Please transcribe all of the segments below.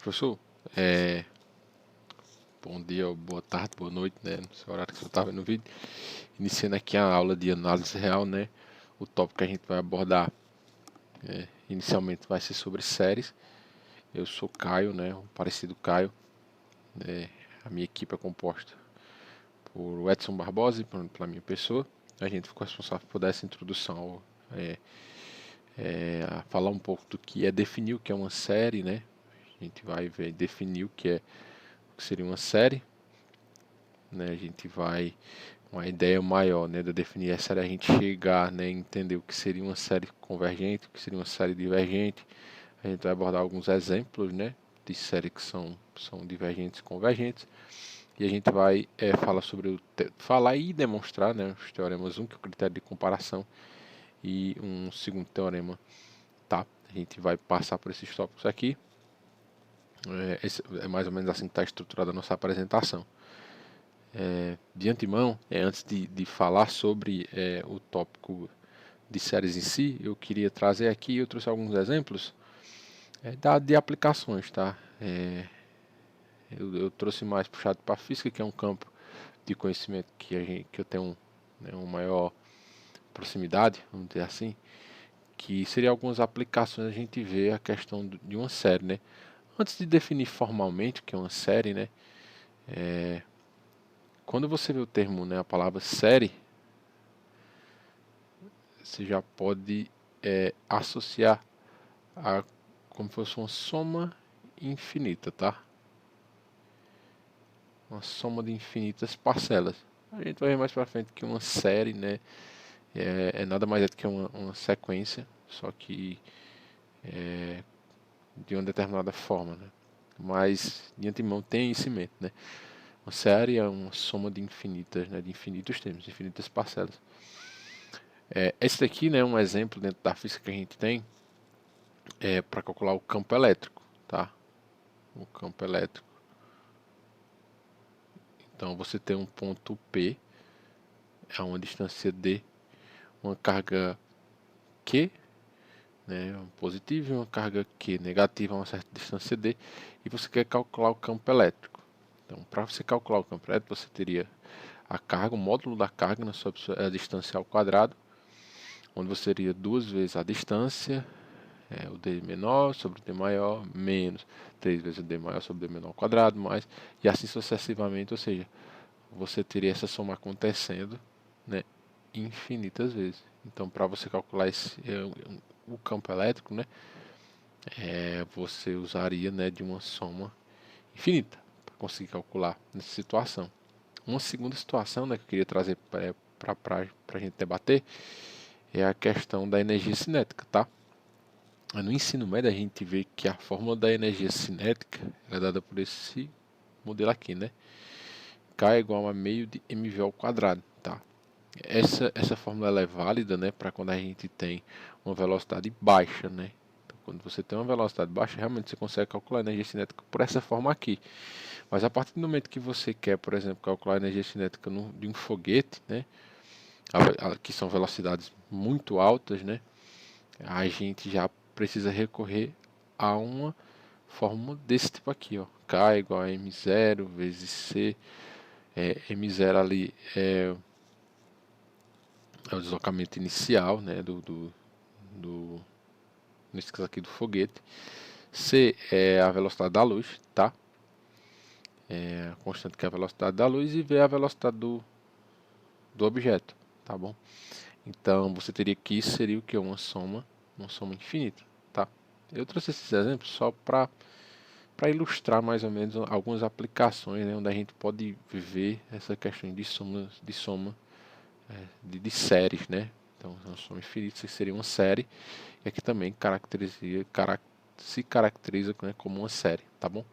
Professor, bom dia, boa tarde, boa noite, né? No seu horário que você está vendo o vídeo. Iniciando aqui a aula de análise real, né? O tópico que a gente vai abordar inicialmente vai ser sobre séries. Eu sou Caio, né? O parecido Caio. A minha equipe é composta por Edson Barbosa e pela minha pessoa. A gente ficou responsável por dar essa introdução a falar um pouco do que é definir o que é uma série, né? A gente vai definir o que seria uma série, né? A gente vai uma ideia maior, né, de definir a série, a gente chegar, né, entender o que seria uma série convergente, o que seria uma série divergente. A gente vai abordar alguns exemplos, né, de séries que são divergentes e convergentes. E a gente vai falar sobre falar e demonstrar, né, os teoremas 1, que é o critério de comparação, e um segundo teorema, tá? A gente vai passar por esses tópicos aqui. Esse é mais ou menos assim que está estruturada a nossa apresentação. De antemão, antes de falar sobre o tópico de séries em si, eu queria trazer aqui, eu trouxe alguns exemplos de aplicações, tá? Eu trouxe mais puxado para a física, que é um campo de conhecimento que eu tenho, né, uma maior proximidade, vamos dizer assim, que seria algumas aplicações a gente vê a questão de uma série, né? Antes de definir formalmente o que é uma série, né? Quando você vê o termo, né, a palavra série, você já pode associar a como se fosse uma soma infinita, tá? Uma soma de infinitas parcelas. A gente vai ver mais pra frente que uma série, né, nada mais do que uma sequência, só que de uma determinada forma, né? Mas de antemão tem isso em mente, né? Uma série é uma soma de infinitas, né, de infinitos termos, infinitas parcelas. Esse daqui, né, é um exemplo dentro da física que a gente tem para calcular o campo elétrico, tá? O campo elétrico. Então você tem um ponto P a uma distância D, uma carga Q, né, positiva, e uma carga Q negativa a uma certa distância D, e você quer calcular o campo elétrico. Então, para você calcular o campo elétrico, você teria a carga, o módulo da carga na sua a distância ao quadrado, onde você teria duas vezes a distância, o D menor sobre o D maior, menos 3 vezes o D maior sobre o D menor ao quadrado, mais, e assim sucessivamente, ou seja, você teria essa soma acontecendo, né, infinitas vezes. Então, para você calcular o campo elétrico, né, você usaria, né, de uma soma infinita para conseguir calcular nessa situação. Uma segunda situação, né, que eu queria trazer para a gente debater é a questão da energia cinética, tá? No ensino médio a gente vê que a fórmula da energia cinética é dada por esse modelo aqui, né? K é igual a meio de mv ao quadrado, tá? Essa fórmula ela é válida, né, para quando a gente tem uma velocidade baixa, né? Então, quando você tem uma velocidade baixa, realmente você consegue calcular a energia cinética por essa forma aqui. Mas a partir do momento que você quer, por exemplo, calcular a energia cinética de um foguete, né, que são velocidades muito altas, né, a gente já precisa recorrer a uma fórmula desse tipo aqui, ó. K igual a m0 vezes c. M0 ali é o deslocamento inicial, né, do nesse caso aqui do foguete. C é a velocidade da luz, tá? A constante que é a velocidade da luz, e V é a velocidade do objeto, tá bom? Então você teria que isso seria o que? Uma soma infinita, tá? Eu trouxe esses exemplos só para ilustrar mais ou menos algumas aplicações, né, onde a gente pode ver essa questão de séries, né? Então, uma soma infinita seria uma série, e aqui também se caracteriza, né, como uma série, tá bom?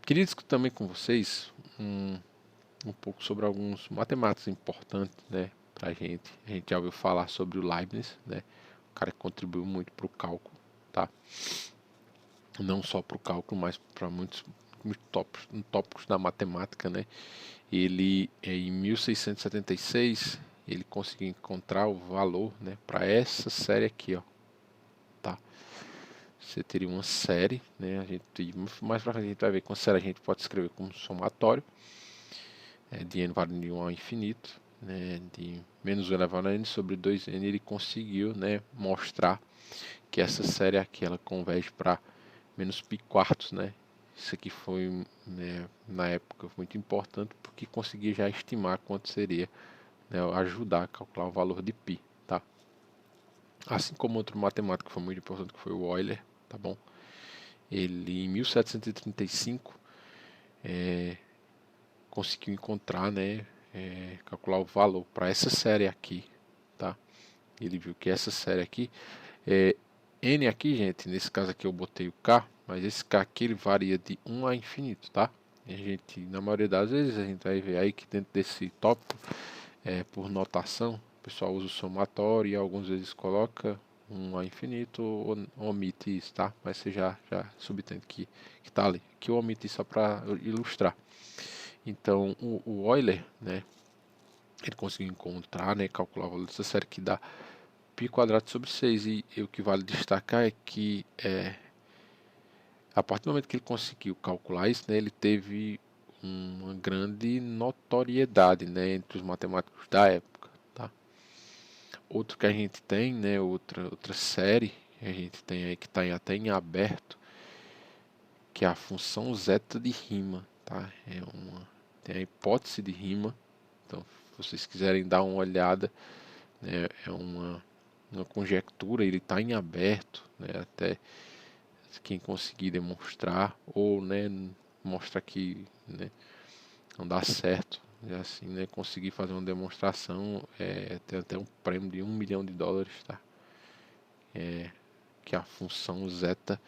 Queria discutir também com vocês um pouco sobre alguns matemáticos importantes, né, para a gente. A gente já ouviu falar sobre o Leibniz, né? O cara que contribuiu muito para o cálculo, tá? Não só para o cálculo, mas para muitos tópicos da matemática, né? Ele, em 1676, ele conseguiu encontrar o valor, né, para essa série aqui, ó, tá? você teria uma série, né? A gente, mais pra frente a gente vai ver que uma série a gente pode escrever como somatório, de n vale de 1 ao infinito, né? De menos 1 elevado a n sobre 2n, ele conseguiu, né, mostrar que essa série aqui ela converge para menos π quartos, né? Isso aqui foi, né, na época muito importante porque conseguia já estimar quanto seria, né, ajudar a calcular o valor de π, tá? Assim como outro matemático que foi muito importante que foi o Euler, tá bom? Ele em 1735 conseguiu encontrar, né, calcular o valor para essa série aqui, tá? Ele viu que essa série aqui n aqui, gente, nesse caso aqui eu botei o k, mas esse k aqui ele varia de 1 a infinito, tá? E a gente, na maioria das vezes, a gente vai ver aí que dentro desse tópico, por notação, o pessoal usa o somatório e algumas vezes coloca 1 a infinito ou omite isso, tá? Mas você já subentende que tá ali. Que eu omiti só para ilustrar. Então, o Euler, né, ele conseguiu encontrar, né, calcular o valor dessa série que dá π quadrado sobre 6. E o que vale destacar é que a partir do momento que ele conseguiu calcular isso, né, ele teve uma grande notoriedade, né, entre os matemáticos da época, tá? Outro que a gente tem, né, outra série que a gente tem aí que está até em aberto, que é a função zeta de Riemann, tá? Tem a hipótese de Riemann. Então, se vocês quiserem dar uma olhada, né, é uma conjectura, ele está em aberto, né, até quem conseguir demonstrar ou, né, mostrar que, né, não dá certo, e assim, né, conseguir fazer uma demonstração, tem até um prêmio de US$ 1 milhão, tá? Que é a função zeta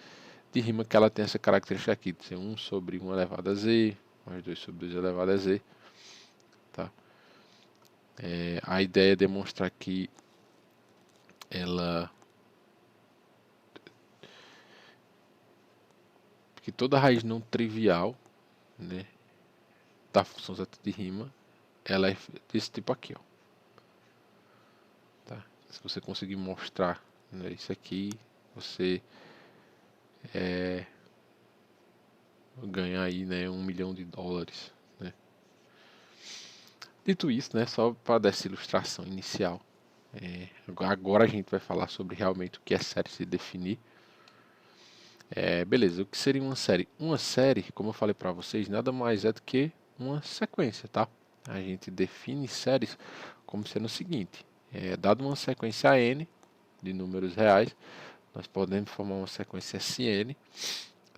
de Riemann, que ela tem essa característica aqui de ser 1 sobre 1 elevado a z, mais 2 sobre 2 elevado a z, tá? A ideia é demonstrar que ela que toda raiz não trivial, né, da função zeta de Riemann, ela é desse tipo aqui, ó. Tá? Se você conseguir mostrar, né, isso aqui, você ganha aí, né, US$ 1 milhão, né? Dito isso, né, só para dar essa ilustração inicial, agora a gente vai falar sobre realmente o que é série se definir. Beleza, o que seria uma série? Uma série, como eu falei para vocês, nada mais é do que uma sequência, tá? A gente define séries como sendo o seguinte: dado uma sequência n de números reais, nós podemos formar uma sequência Sn,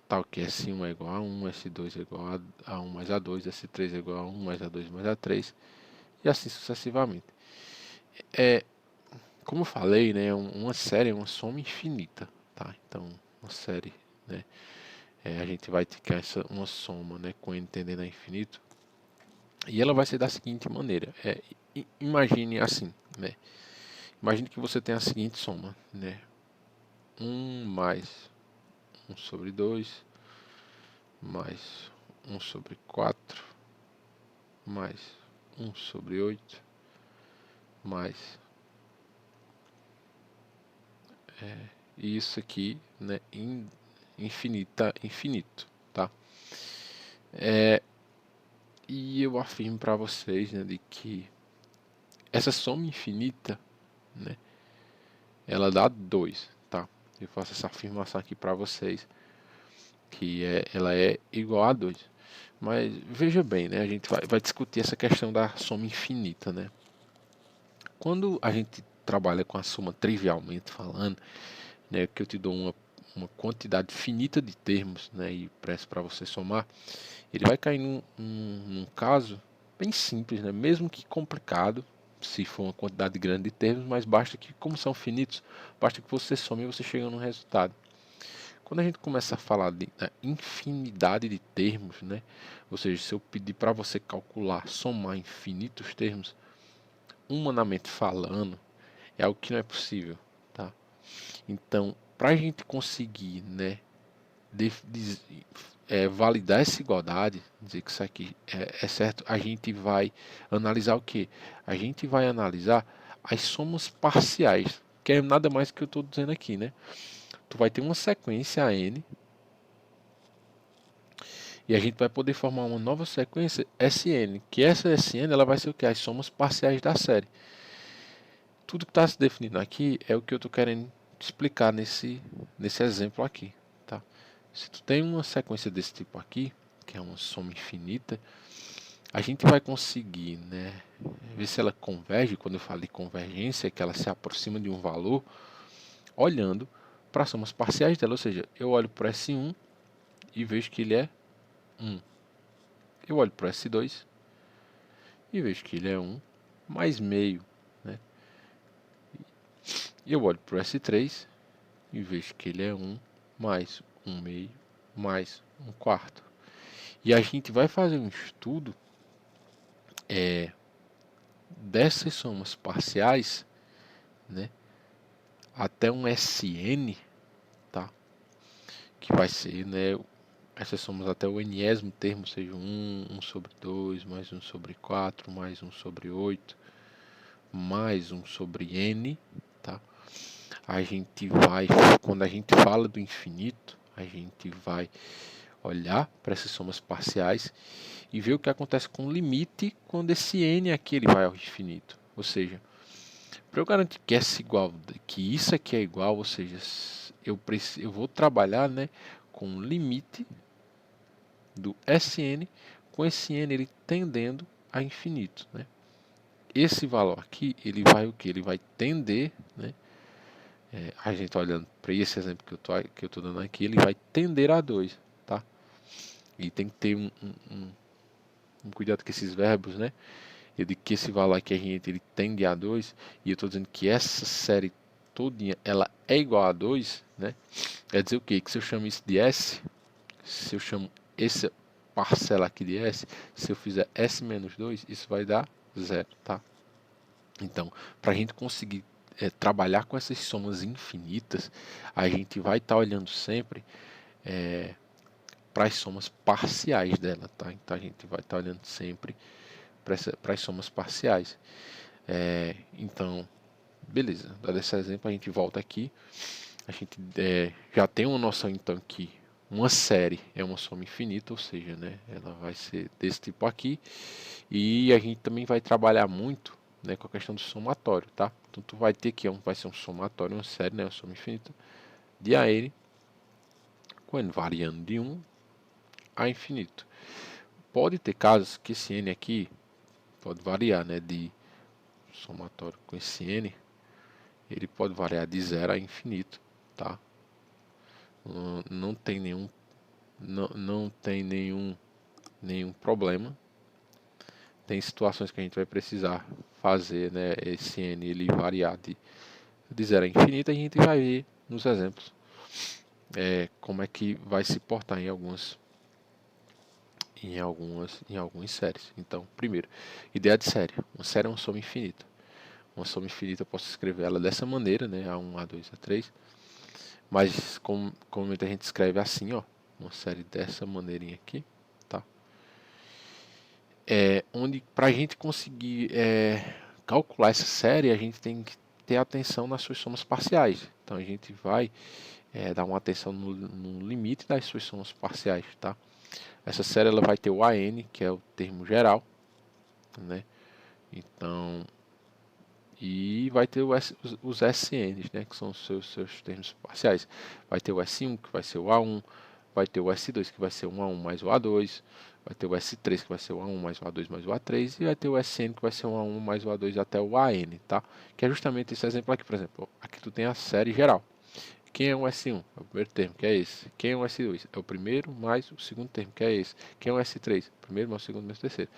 tal que S1 é igual a 1, S2 é igual a 1 mais A2, S3 é igual a 1 mais A2 mais A3, e assim sucessivamente. Como eu falei, né, uma série é uma soma infinita, tá? Então, uma série, né, a gente vai ter uma soma, né, com n tendendo a infinito, e ela vai ser da seguinte maneira. Imagine assim, né? Imagine que você tem a seguinte soma, né? 1 mais 1 sobre 2, mais 1 sobre 4, mais 1 sobre 8, mais isso aqui, né, infinito, tá? E eu afirmo para vocês, né, de que essa soma infinita, né, ela dá 2, tá? Eu faço essa afirmação aqui para vocês, que ela é igual a 2. Mas veja bem, né, a gente vai discutir essa questão da soma infinita, né? Quando a gente trabalha com a soma trivialmente falando, né, que eu te dou uma quantidade finita de termos, né, e peço para você somar, ele vai cair num caso bem simples, né, mesmo que complicado, se for uma quantidade grande de termos, mas basta que, como são finitos, basta que você some e você chega no resultado. Quando a gente começa a falar da infinidade de termos, né, ou seja, se eu pedir para você calcular, somar infinitos termos, humanamente falando, é algo que não é possível, tá? Então, para a gente conseguir, né, validar essa igualdade, dizer que isso aqui é certo, a gente vai analisar o que? A gente vai analisar as somas parciais. que é nada mais que eu estou dizendo aqui, né? Tu vai ter uma sequência n e a gente vai poder formar uma nova sequência Sn, que essa Sn ela vai ser o que? As somas parciais da série. Tudo que está se definindo aqui é o que eu estou querendo explicar nesse exemplo aqui, tá? Se tu tem uma sequência desse tipo aqui, que é uma soma infinita, a gente vai conseguir, né, ver se ela converge. Quando eu falo de convergência, é que ela se aproxima de um valor olhando para as somas parciais dela, ou seja, eu olho para S1 e vejo que ele é 1. Eu olho para S2 e vejo que ele é 1 mais meio, né? Eu olho para S3 e vejo que ele é 1 mais 1 meio mais 1 quarto. E a gente vai fazer um estudo dessas somas parciais, né, até um Sn, tá? Que vai ser, né, essas somas até o nésimo termo, seja 1 sobre 2, mais 1 sobre 4, mais 1 sobre 8, mais 1 sobre n, tá? A gente vai, quando a gente fala do infinito, a gente vai olhar para essas somas parciais e ver o que acontece com o limite quando esse n aqui ele vai ao infinito. Ou seja, para eu garantir que essa igual, que isso aqui é igual, ou seja, eu vou trabalhar, né, com o limite do Sn, com esse n ele tendendo a infinito, né? Esse valor aqui, ele vai o que? Ele vai tender, né? A gente olhando para esse exemplo que eu tô dando aqui, ele vai tender a 2, tá? E tem que ter um cuidado com esses verbos, né? Eu digo que esse valor aqui ele tende a 2, e eu estou dizendo que essa série todinha, ela é igual a 2, né? Quer dizer o quê? Que se eu chamo isso de S, se eu chamo essa parcela aqui de S, se eu fizer S menos 2, isso vai dar 0, tá? Então, para a gente conseguir trabalhar com essas somas infinitas, a gente vai estar olhando sempre para as somas parciais dela, tá? Então, a gente vai estar olhando sempre para as somas parciais. Então, beleza, dado esse exemplo, a gente volta aqui. A gente já tem uma noção, então, que uma série é uma soma infinita, ou seja, né, ela vai ser desse tipo aqui. E a gente também vai trabalhar muito, né, com a questão do somatório, tá? Então, tu vai ter que vai ser um somatório, uma série, né, uma soma infinita de AN, com N variando de 1 a infinito. Pode ter casos que esse N aqui pode variar, né, de somatório com esse N, ele pode variar de 0 a infinito, tá? Não tem não tem nenhum problema. Tem situações que a gente vai precisar fazer, né, esse n ele variar de 0 a infinito, a gente vai ver nos exemplos como é que vai se portar em algumas séries. Então, primeiro, ideia de série. Uma série é uma soma infinita. Uma soma infinita eu posso escrever ela dessa maneira, né, A1, A2, A3. Mas comumente a gente escreve assim, ó, uma série dessa maneirinha aqui, tá? Onde para a gente conseguir calcular essa série, a gente tem que ter atenção nas suas somas parciais. Então a gente vai dar uma atenção no limite das suas somas parciais, tá? Essa série ela vai ter o AN, que é o termo geral, né? Então, e vai ter os SNs, né? Que são os seus termos parciais. Vai ter o S1, que vai ser o A1, vai ter o S2, que vai ser o A1 mais o A2, vai ter o S3, que vai ser o A1 mais o A2 mais o A3, e vai ter o SN, que vai ser o A1 mais o A2 até o AN, tá? Que é justamente esse exemplo aqui, por exemplo. Aqui tu tem a série geral. Quem é o S1? É o primeiro termo, que é esse. Quem é o S2? É o primeiro mais o segundo termo, que é esse. Quem é o S3? O primeiro mais o segundo mais o terceiro.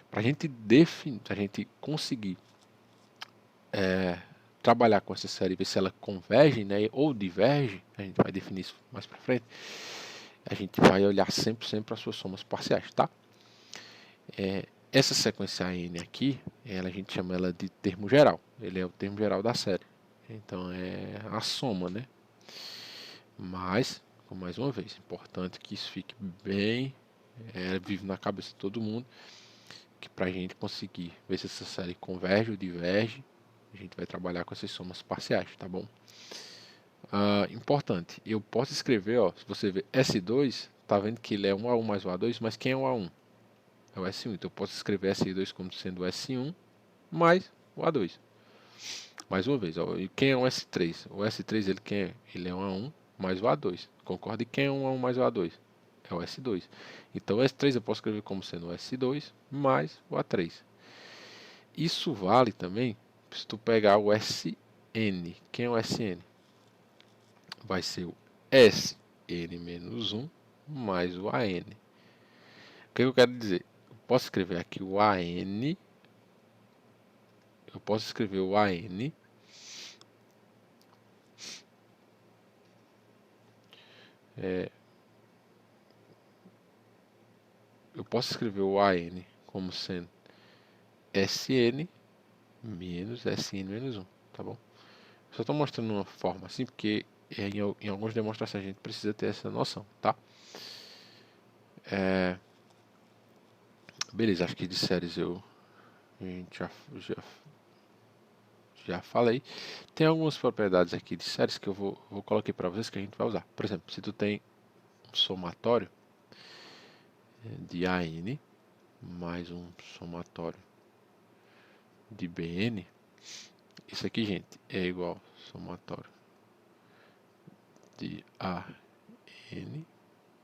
Para a gente definir, a gente conseguir trabalhar com essa série, ver se ela converge, né, ou diverge, a gente vai definir isso mais para frente. A gente vai olhar sempre para as suas somas parciais, tá? Essa sequência n aqui, a gente chama ela de termo geral. Ele é o termo geral da série. Então é a soma, né? Mas, mais uma vez, importante que isso fique bem vivo na cabeça de todo mundo, que para a gente conseguir ver se essa série converge ou diverge, A gente vai trabalhar com essas somas parciais, tá bom? Importante, eu posso escrever, ó, se você ver S2, tá vendo que ele é 1 a 1 mais o A2, mas quem é o A1? É o S1, então eu posso escrever S2 como sendo o S1 mais o A2. Mais uma vez, ó, e quem é o S3? O S3 ele quem é? Ele é um A1 mais o A2, concorda? E quem é um A1 mais o A2? É o S2. Então o S3 eu posso escrever como sendo o S2 mais o A3. Isso vale também se tu pegar o SN. Quem é o SN? Vai ser o SN menos 1 mais o AN. O que eu quero dizer? Eu posso escrever aqui o AN. Eu posso escrever o AN. Eu posso escrever o AN como sendo SN menos SN menos 1, tá bom? Só estou mostrando uma forma assim, porque em algumas demonstrações a gente precisa ter essa noção, tá? Beleza, acho que de séries a gente já falei. Tem algumas propriedades aqui de séries que eu vou colocar para vocês que a gente vai usar. Por exemplo, se tu tem um somatório de AN mais um somatório de BN, isso aqui, gente, é igual somatório de AN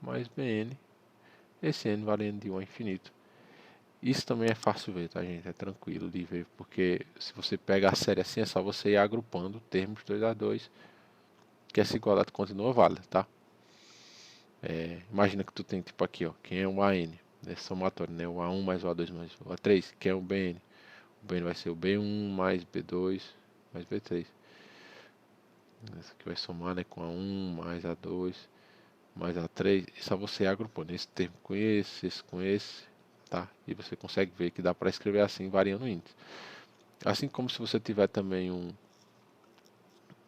mais BN, esse N valendo de 1 a infinito. Isso também é fácil ver, tá, gente? É tranquilo de ver, porque se você pega a série assim, é só você ir agrupando termos 2 a 2, que essa igualdade continua válida, tá? Imagina que tu tem tipo aqui, ó, quem é o AN, né, somatório, né? O A1 mais o A2 mais o A3, quem é o BN? O BN vai ser o B1 mais B2 mais B3. Essa aqui vai somar, né, com A1 mais A2 mais A3. É só você ir agrupando esse termo com esse com esse, tá? E você consegue ver que dá para escrever assim, variando o índice. Assim como se você tiver também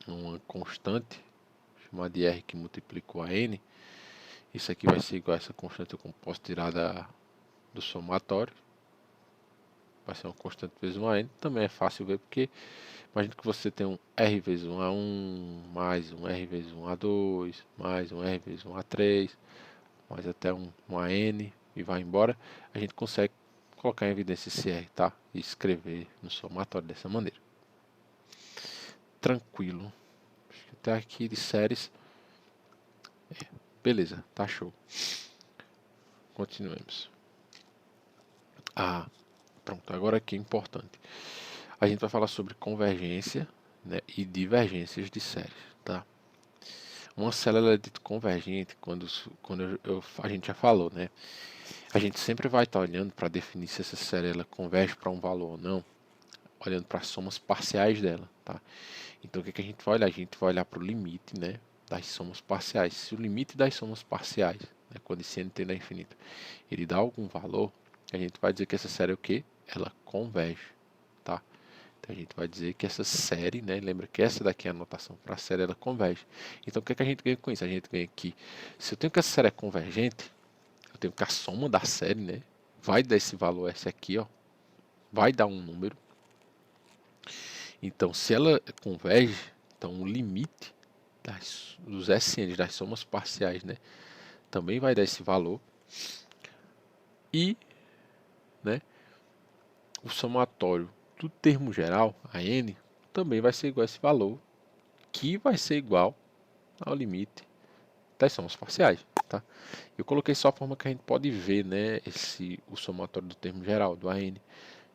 uma constante chamada de R que multiplicou a N, isso aqui vai ser igual a essa constante que eu posso tirar do somatório. Vai ser uma constante vezes uma N. Também é fácil ver porque imagina que você tem um R vezes um A1, mais um R vezes um A2, mais um R vezes um A3, mais até um AN e vai embora. A gente consegue colocar em evidência esse R, tá? E escrever no somatório dessa maneira. Tranquilo. Acho que até aqui de séries. Beleza, tá show. Continuemos. Pronto, agora aqui é importante. A gente vai falar sobre convergência, né, e divergências de séries, tá? Uma série ela é dita convergente quando a gente já falou, né? A gente sempre vai estar olhando para definir se essa série ela converge para um valor ou não, olhando para as somas parciais dela, tá? Então o que a gente vai olhar? A gente vai olhar para o limite, né, das somas parciais. Se o limite das somas parciais, né, quando esse n tende a infinito, ele dá algum valor, a gente vai dizer que essa série é o quê? Ela converge, tá? Então a gente vai dizer que essa série, né, lembra que essa daqui é a anotação para a série, ela converge. Então o que a gente ganha com isso? A gente ganha que se eu tenho que essa série é convergente, eu tenho que a soma da série, né, vai dar esse valor S aqui, ó, vai dar um número. Então se ela converge, então o limite dos SNs, das somas parciais, né, também vai dar esse valor. E, né, o somatório do termo geral, a n, também vai ser igual a esse valor, que vai ser igual ao limite das somas parciais, tá? Eu coloquei só a forma que a gente pode ver, né, o somatório do termo geral, do AN.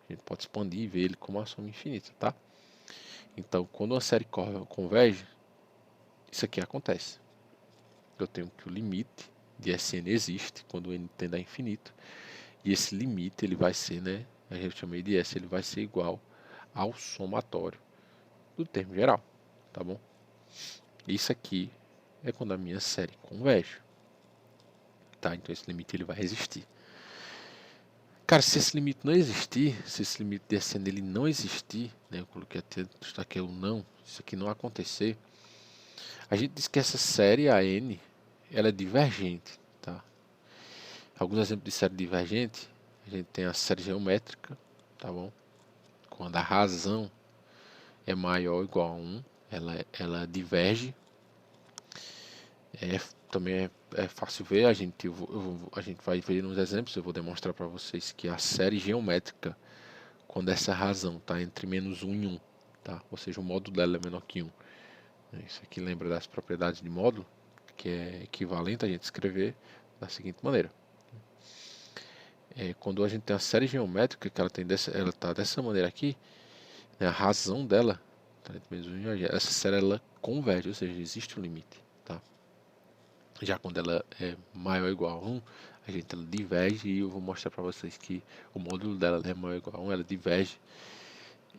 A gente pode expandir e ver ele como uma soma infinita, tá? Então, quando uma série converge, isso aqui acontece. Eu tenho que o limite de Sn existe quando o n tende a infinito, e esse limite ele vai ser, né, a gente chama de S, ele vai ser igual ao somatório do termo geral, tá bom? Isso aqui é quando a minha série converge, tá? Então esse limite ele vai existir. Cara, se esse limite não existir, se esse limite de Sn ele não existir, né, eu coloquei até aqui o não, isso aqui não acontecer, a gente diz que essa série a n ela é divergente, tá? Alguns exemplos de série divergente, a gente tem a série geométrica, tá bom? Quando a razão é maior ou igual a 1, ela diverge. Também é fácil ver, a gente vai ver nos exemplos. Eu vou demonstrar para vocês que a série geométrica, quando essa razão está entre -1 e 1, tá? Ou seja, o módulo dela é menor que 1. Isso aqui lembra das propriedades de módulo, que é equivalente a gente escrever da seguinte maneira. Quando a gente tem a série geométrica, que ela está dessa maneira aqui, né, a razão dela, tá entre -1 e 1, essa série ela converge, ou seja, existe um limite. Tá? Já quando ela é maior ou igual a 1, a gente ela diverge, e eu vou mostrar para vocês que o módulo dela é maior ou igual a 1, ela diverge,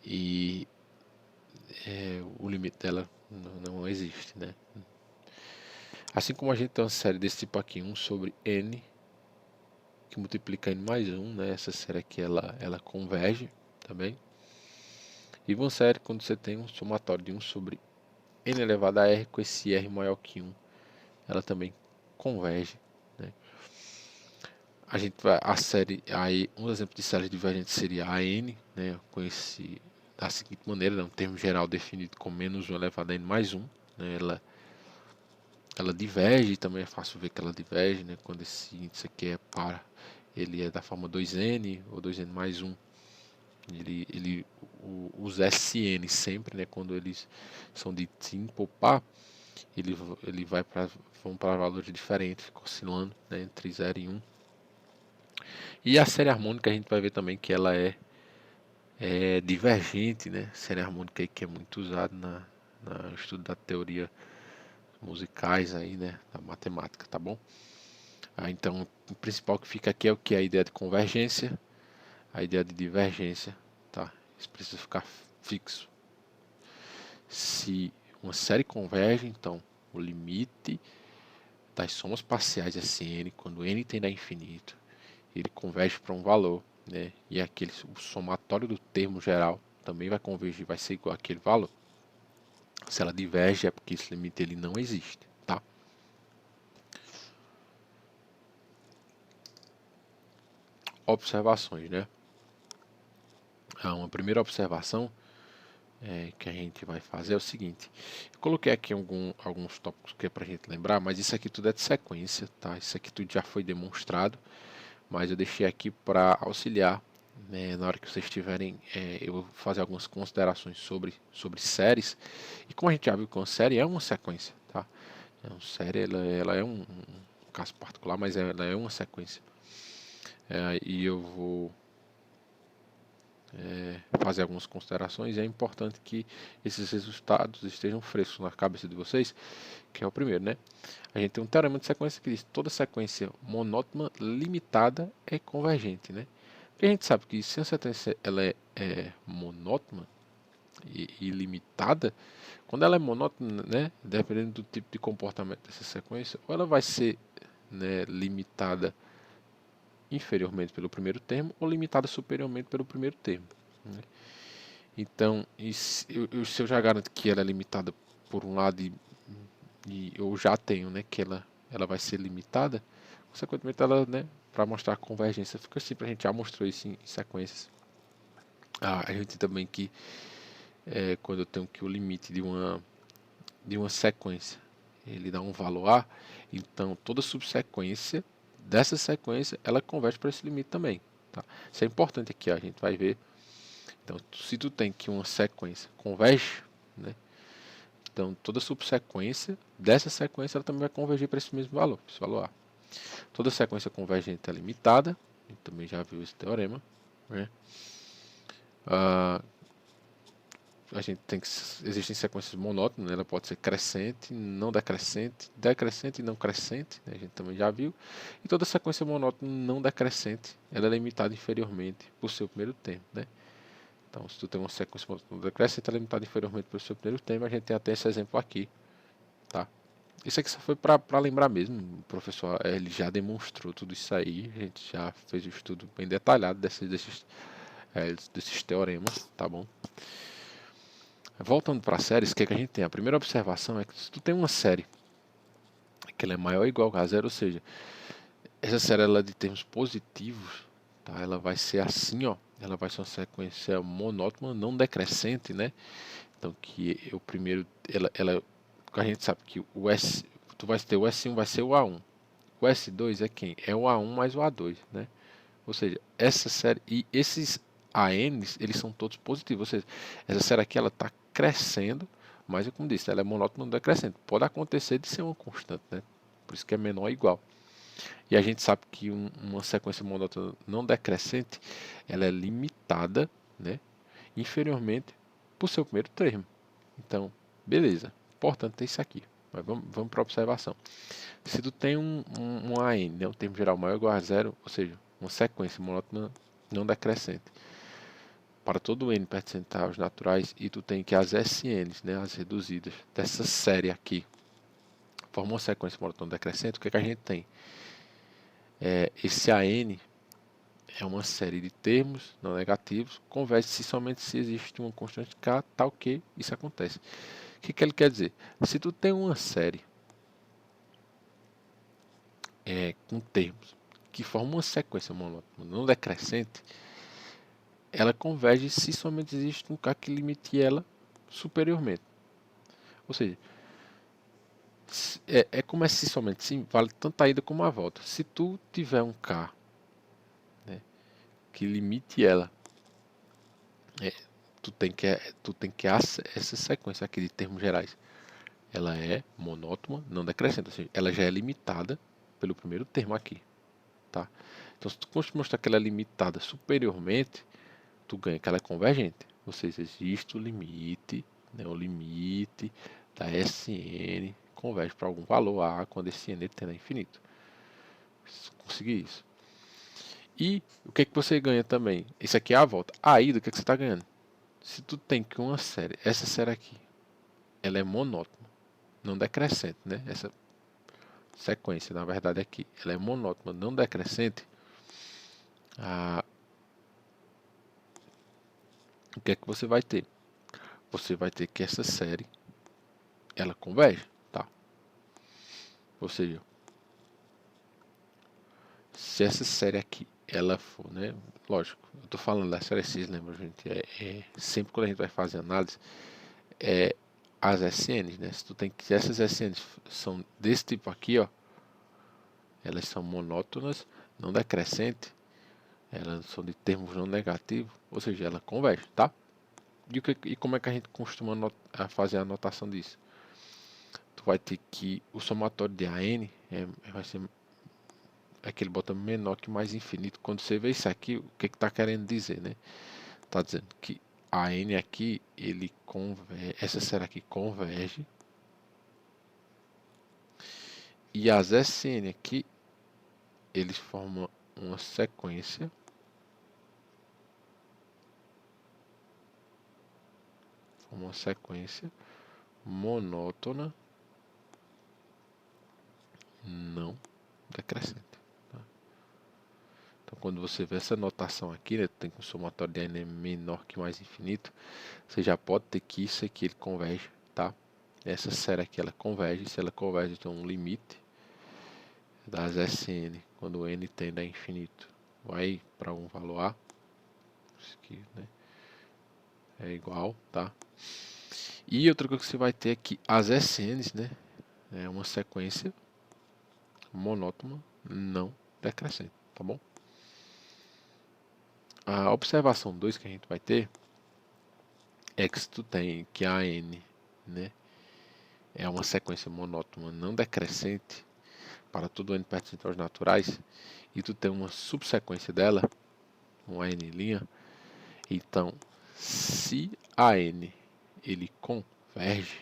e o limite dela não existe, né? Assim como a gente tem uma série desse tipo aqui, 1 sobre n, que multiplica n mais 1, né? Essa série aqui ela converge também. E uma série quando você tem um somatório de 1 sobre n elevado a r com esse r maior que 1, ela também converge, né? A série, aí um exemplo de série divergente seria a n, né? Com da seguinte maneira, né? Um termo geral definido como -1 elevado a n mais 1, né? Ela diverge, também é fácil ver que ela diverge, né? Quando esse índice aqui é par, ele é da forma 2n ou 2n mais 1. Os SN sempre, né? Quando eles são de ímpar ou par, ele vão para valores diferentes, fica oscilando, né? Entre 0 e 1. E a série harmônica a gente vai ver também que ela é divergente, né? Série harmônica aí que é muito usada no estudo da teoria musicais aí, né? Da matemática, tá bom? Então, o principal que fica aqui é o que? A ideia de convergência, a ideia de divergência, tá? Isso precisa ficar fixo. Se uma série converge, então o limite das somas parciais SN, quando n tende a infinito, ele converge para um valor, né? E o somatório do termo geral também vai convergir, vai ser igual àquele valor. Se ela diverge é porque esse limite ele não existe, tá? Observações, né? Uma primeira observação que a gente vai fazer é o seguinte. Eu coloquei aqui alguns tópicos que é para a gente lembrar, mas isso aqui tudo é de sequência, tá? Isso aqui tudo já foi demonstrado, mas eu deixei aqui para auxiliar, né, na hora que vocês tiverem. Eu vou fazer algumas considerações sobre séries, e como a gente já viu que uma série é uma sequência, tá? Uma série ela é um caso particular, mas ela é uma sequência. E eu vou fazer algumas considerações. É importante que esses resultados estejam frescos na cabeça de vocês, que é o primeiro, né? A gente tem um teorema de sequência que diz que toda sequência monótona limitada é convergente, né? Porque a gente sabe que se a sequência ela é monótona e limitada, quando ela é monótona, né, dependendo do tipo de comportamento dessa sequência, ou ela vai ser, né, limitada inferiormente pelo primeiro termo ou limitada superiormente pelo primeiro termo, né? Então, se eu já garanto que ela é limitada por um lado e eu já tenho, né, que ela vai ser limitada, consequentemente ela, né, para mostrar a convergência, fica assim, a gente já mostrou isso em sequências. A gente também que quando eu tenho que o limite de uma sequência, ele dá um valor A, então toda subsequência dessa sequência, ela converge para esse limite também, tá? Isso é importante aqui, a gente vai ver. Então, se tu tem que uma sequência converge, né? Então, toda subsequência dessa sequência, ela também vai convergir para esse mesmo valor, esse valor A. Toda sequência convergente é limitada, a gente também já viu esse teorema, né? Existem sequências monótonas, né? Ela pode ser crescente, não decrescente, decrescente e não crescente, né? A gente também já viu. E toda sequência monótona não decrescente, ela é limitada inferiormente por seu primeiro termo, né? Então, se tu tem uma sequência monótona decrescente, ela é limitada inferiormente pelo seu primeiro termo. A gente tem até esse exemplo aqui, tá? Isso aqui só foi para lembrar mesmo. O professor ele já demonstrou tudo isso aí. A gente já fez um estudo bem detalhado desses teoremas, tá bom? Voltando para as séries, o que a gente tem? A primeira observação é que se tu tem uma série que ela é maior ou igual a zero, ou seja, essa série ela é de termos positivos, tá? Ela vai ser assim, ó. Ela vai ser uma sequência monótona, não decrescente, né? Então que o primeiro, a gente sabe que o S, tu vai ter o S1 vai ser o A1. O S2 é quem? É o A1 mais o A2, né? Ou seja, essa série e esses ANs, eles são todos positivos. Ou seja, essa série aqui ela está crescendo, mas como disse, ela é monótona não decrescente. Pode acontecer de ser uma constante, né? Por isso que é menor ou igual. E a gente sabe que uma sequência monótona não decrescente, ela é limitada, né? Inferiormente por seu primeiro termo. Então, beleza. Importante é isso aqui. Mas vamos para a observação. Se tu tem um AN, né, um termo geral maior ou igual a zero, ou seja, uma sequência monótona não decrescente, para todo n pertencente aos naturais, e tu tem que as SNs, né, as reduzidas, dessa série aqui, formam uma sequência monótona decrescente, o que, é que a gente tem? Esse AN é uma série de termos não negativos, converge-se somente se existe uma constante K, tal que isso acontece. O que, que ele quer dizer? Se tu tem uma série com termos que formam uma sequência monótona não decrescente, ela converge se somente existe um K que limite ela superiormente. Ou seja, como é se somente sim, vale tanto a ida como a volta. Se tu tiver um K, né, que limite ela, é, tu tem que essa sequência aqui de termos gerais, ela é monótona, não decrescente, ou seja, ela já é limitada pelo primeiro termo aqui, tá? Então, se tu mostrar que ela é limitada superiormente, tu ganha que ela é convergente, ou seja, existe o limite, né, o limite da Sn converge para algum valor A quando esse n tende a infinito. Se conseguir isso. E o que, que você ganha também? Isso aqui é a volta. A ida, o que, que você está ganhando? Se tu tem que uma série, essa série aqui, ela é monótona, não decrescente, né? Essa sequência, na verdade, aqui, ela é monótona, não decrescente. O que é que você vai ter? Você vai ter que essa série, ela converge, tá? Ou seja, se essa série aqui, ela for, né? Lógico, eu tô falando da série X, lembra, gente? Sempre quando a gente vai fazer análise, é as SNs, né? Se tu tem que, se essas SNs são desse tipo aqui, ó, elas são monótonas, não decrescente, elas são de termos não negativos, ou seja, ela converge, tá? E como é que a gente costuma fazer a anotação disso? Tu vai ter que o somatório de AN vai ser aquele bota menor que mais infinito. Quando você vê isso aqui, o que está querendo dizer, né? Está dizendo que a n aqui, ele converge, essa série aqui converge, e as Sn aqui, eles formam uma sequência monótona não decrescente. Tá? Então, quando você vê essa notação aqui, né, tem que o somatório de n é menor que mais infinito, você já pode ter que isso aqui ele converge, tá? Essa série aqui ela converge, se ela converge tem um limite das Sn, quando o n tende a infinito, vai para um valor A, isso aqui, né, é igual, tá? E outra coisa que você vai ter aqui, as Sns, né, é uma sequência monótona não decrescente, tá bom? A observação 2 que a gente vai ter é que se tu tem que a n, né, é uma sequência monótona não decrescente para todo n pertencente aos naturais, e tu tem uma subsequência dela, um AN', então se a n ele converge,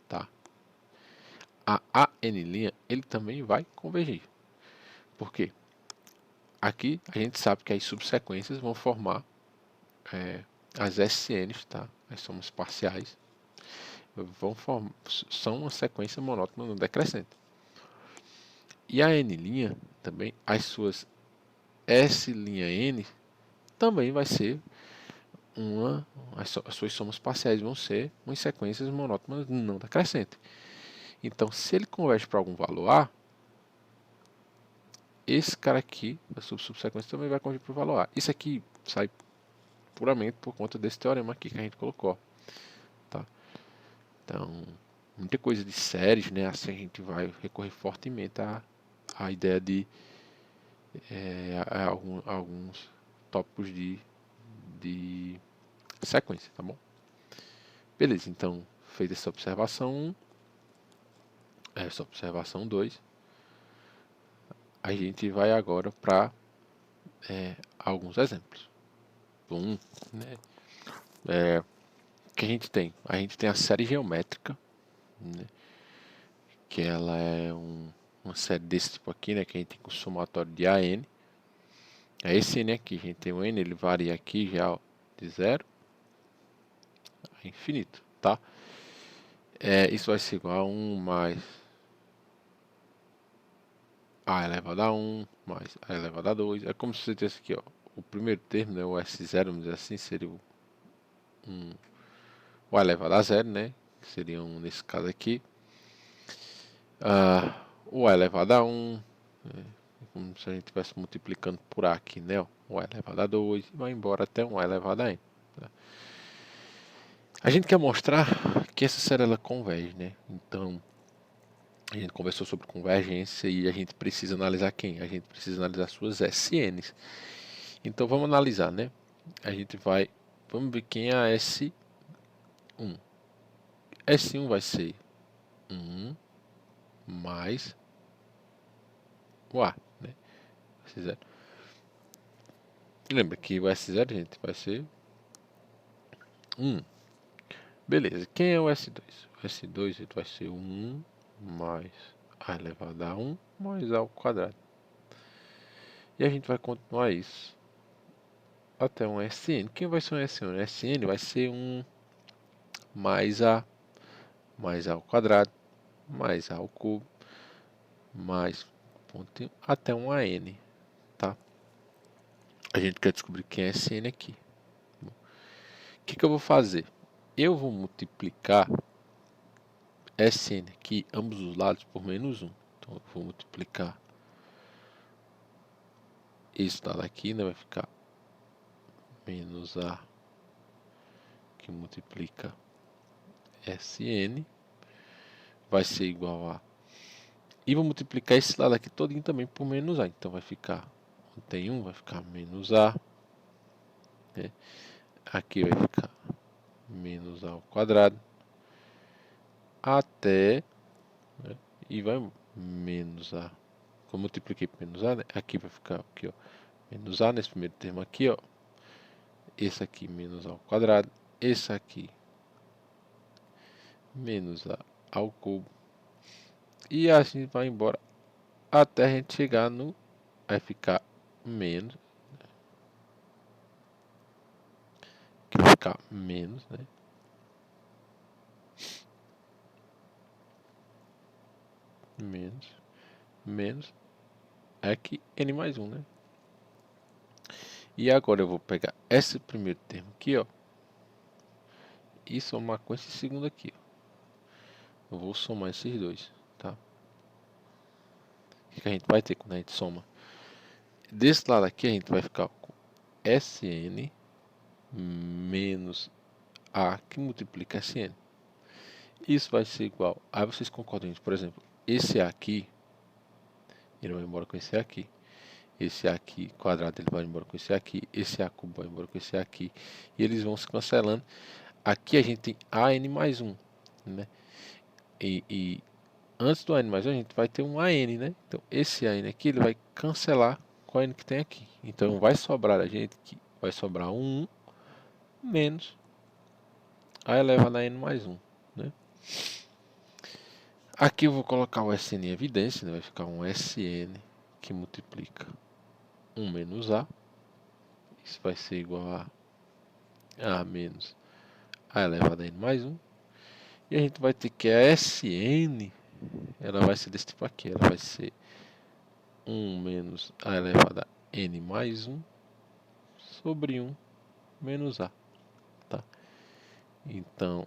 tá? A AN' ele também vai convergir. Por quê? Aqui a gente sabe que as subsequências vão formar as SNs, tá? As somas parciais são uma sequência monótona não decrescente. E a N' também, as suas S'(n) também vai ser as suas somas parciais vão ser umas sequências monótonas não decrescentes. Então, se ele converge para algum valor A, esse cara aqui, da subsequência, também vai convergir para o valor A. Isso aqui sai puramente por conta desse teorema aqui que a gente colocou. Tá? Então, muita coisa de séries, né? Assim a gente vai recorrer fortemente à ideia de alguns tópicos de sequência, tá bom? Beleza, então, feita essa observação 1, essa observação 2, a gente vai agora para alguns exemplos. Um, né? Que a gente tem? A gente tem a série geométrica, né? Que ela é uma série desse tipo aqui, né? Que a gente tem com somatório de AN. É esse N aqui, a gente tem o N, ele varia aqui já ó, de 0 a infinito, tá? Isso vai ser igual a 1 mais A elevado a 1 mais A elevado a 2. É como se você tivesse aqui, ó, o primeiro termo, né, o S0, vamos dizer assim, seria o A elevado a 0, né? Que seria nesse caso aqui. O A elevado a 1, né, como se a gente estivesse multiplicando por A aqui, né? Ó, o A elevado a 2, e vai embora até um A elevado a N. Tá? A gente quer mostrar que essa série ela converge, né? Então, a gente conversou sobre convergência e a gente precisa analisar quem? A gente precisa analisar suas SNs. Então, vamos analisar, né? Vamos ver quem é a S1. S1 vai ser 1 mais o A, né? S0. Lembra que o S0, gente, vai ser 1. Beleza, quem é o S2? O S2 ele vai ser 1 mais A elevado a 1 mais A ao quadrado. E a gente vai continuar isso até um SN. Quem vai ser um SN? O SN vai ser 1 mais A ao quadrado mais A ao cubo mais pontinho até um AN, tá? A gente quer descobrir quem é SN aqui. O que eu vou fazer? Eu vou multiplicar SN aqui, ambos os lados, por menos 1. Então eu vou multiplicar esse lado aqui, né? Vai ficar menos A que multiplica SN vai ser igual a... E vou multiplicar esse lado aqui todinho também por menos A. Então vai ficar, tem 1, vai ficar menos A. Né? Aqui vai ficar menos A ao quadrado. Até, né? E vai menos A. Como eu multipliquei por menos A, né? Aqui vai ficar aqui, ó, menos A nesse primeiro termo aqui, ó. Esse aqui menos A ao quadrado. Esse aqui menos A ao cubo. E assim vai embora até a gente chegar no... Vai ficar menos, que vai ficar menos, né? Menos é que n mais 1, né? E agora eu vou pegar esse primeiro termo aqui, ó, e somar com esse segundo aqui, ó. Eu vou somar esses dois, tá? O que a gente vai ter quando a gente soma? Desse lado aqui a gente vai ficar com Sn menos A que multiplica Sn. Isso vai ser igual... Aí vocês concordam, por exemplo, esse A aqui, ele vai embora com esse A aqui. Esse A aqui quadrado ele vai embora com esse A aqui. Esse A cubo vai embora com esse A aqui. E eles vão se cancelando. Aqui a gente tem AN mais 1, né? E antes do AN mais 1 a gente vai ter um AN, né? Então esse AN aqui ele vai cancelar com a AN que tem aqui. Então vai sobrar a gente que vai sobrar 1 menos A elevado a N mais 1, né? Aqui eu vou colocar o Sn em evidência, né? Vai ficar um Sn que multiplica 1 menos A. Isso vai ser igual a menos A elevado a N mais 1. E a gente vai ter que a Sn, ela vai ser desse tipo aqui. Ela vai ser 1 menos A elevado a N mais 1 sobre 1 menos A. Tá? Então,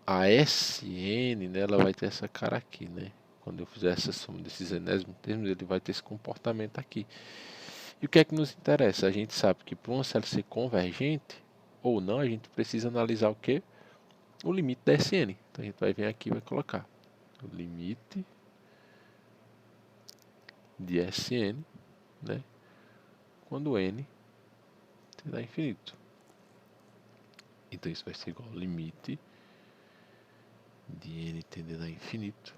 a Sn, né, ela vai ter essa cara aqui, né? Quando eu fizer essa soma desses enésimos termos, ele vai ter esse comportamento aqui. E o que é que nos interessa? A gente sabe que para uma série ser convergente ou não, a gente precisa analisar o quê? o limite da Sn. Então a gente vai vir aqui e vai colocar o limite de Sn, né, quando n tende a infinito. Então isso vai ser igual ao limite de n tendendo a infinito.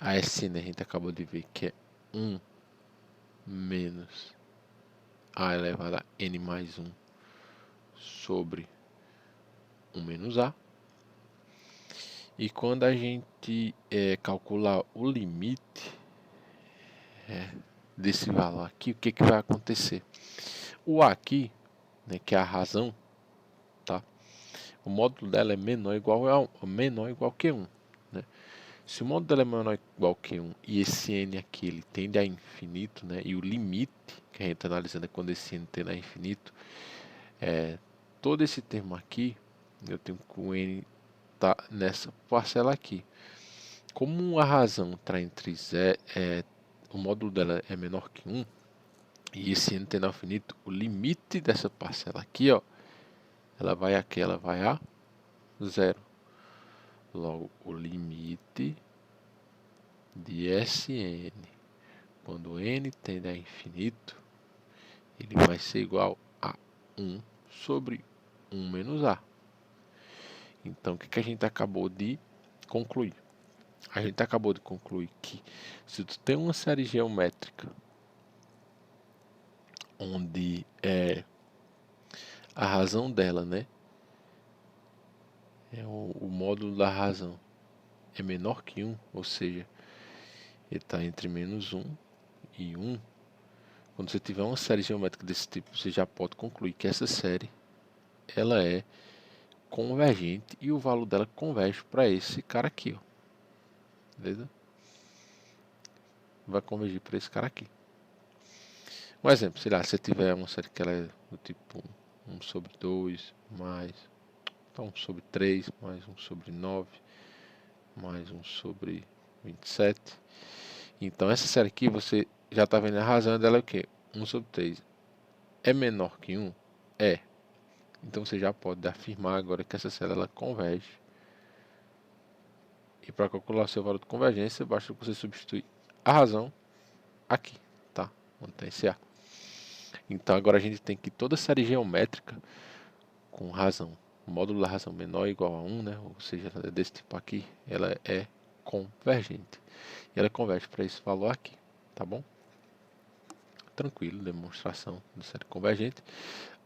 A Sn a gente acabou de ver que é 1 menos a elevado a n mais 1 sobre 1 menos a. E quando a gente calcular o limite desse valor aqui, o que, que vai acontecer? O a aqui, né, que é a razão, tá? O módulo dela é menor ou igual que 1. Né? Se o módulo dela é menor ou igual que 1 e esse n aqui ele tende a infinito, né, e o limite que a gente está analisando é quando esse n tende a infinito, todo esse termo aqui, eu tenho que o n tá nessa parcela aqui. Como a razão está entre o módulo dela é menor que 1 e esse n tende a infinito, o limite dessa parcela aqui, ó, ela vai a 0. Logo, o limite de Sn quando n tende a infinito, ele vai ser igual a 1 sobre 1 menos a. Então, o que a gente acabou de concluir? A gente acabou de concluir que se tu tem uma série geométrica onde a razão dela, né, o módulo da razão é menor que 1, ou seja, ele está entre menos 1 e 1, quando você tiver uma série geométrica desse tipo, você já pode concluir que essa série ela é convergente e o valor dela converge para esse cara aqui, ó. Beleza? Vai convergir para esse cara aqui. Um exemplo, sei lá, se você tiver uma série que ela é do tipo 1 sobre 2 mais 1 sobre 3 mais 1 sobre 9 mais 1 sobre 27. Então essa série aqui você já está vendo a razão dela é o quê? 1 sobre 3 é menor que 1? É. Então você já pode afirmar agora que essa série ela converge. E para calcular seu valor de convergência, basta você substituir a razão aqui, tá? Onde tem esse A. Então agora a gente tem que toda série geométrica com razão, o módulo da razão menor ou igual a 1, né? Ou seja, desse tipo aqui, ela é convergente. E ela converge para esse valor aqui, tá bom? Tranquilo, demonstração de série convergente.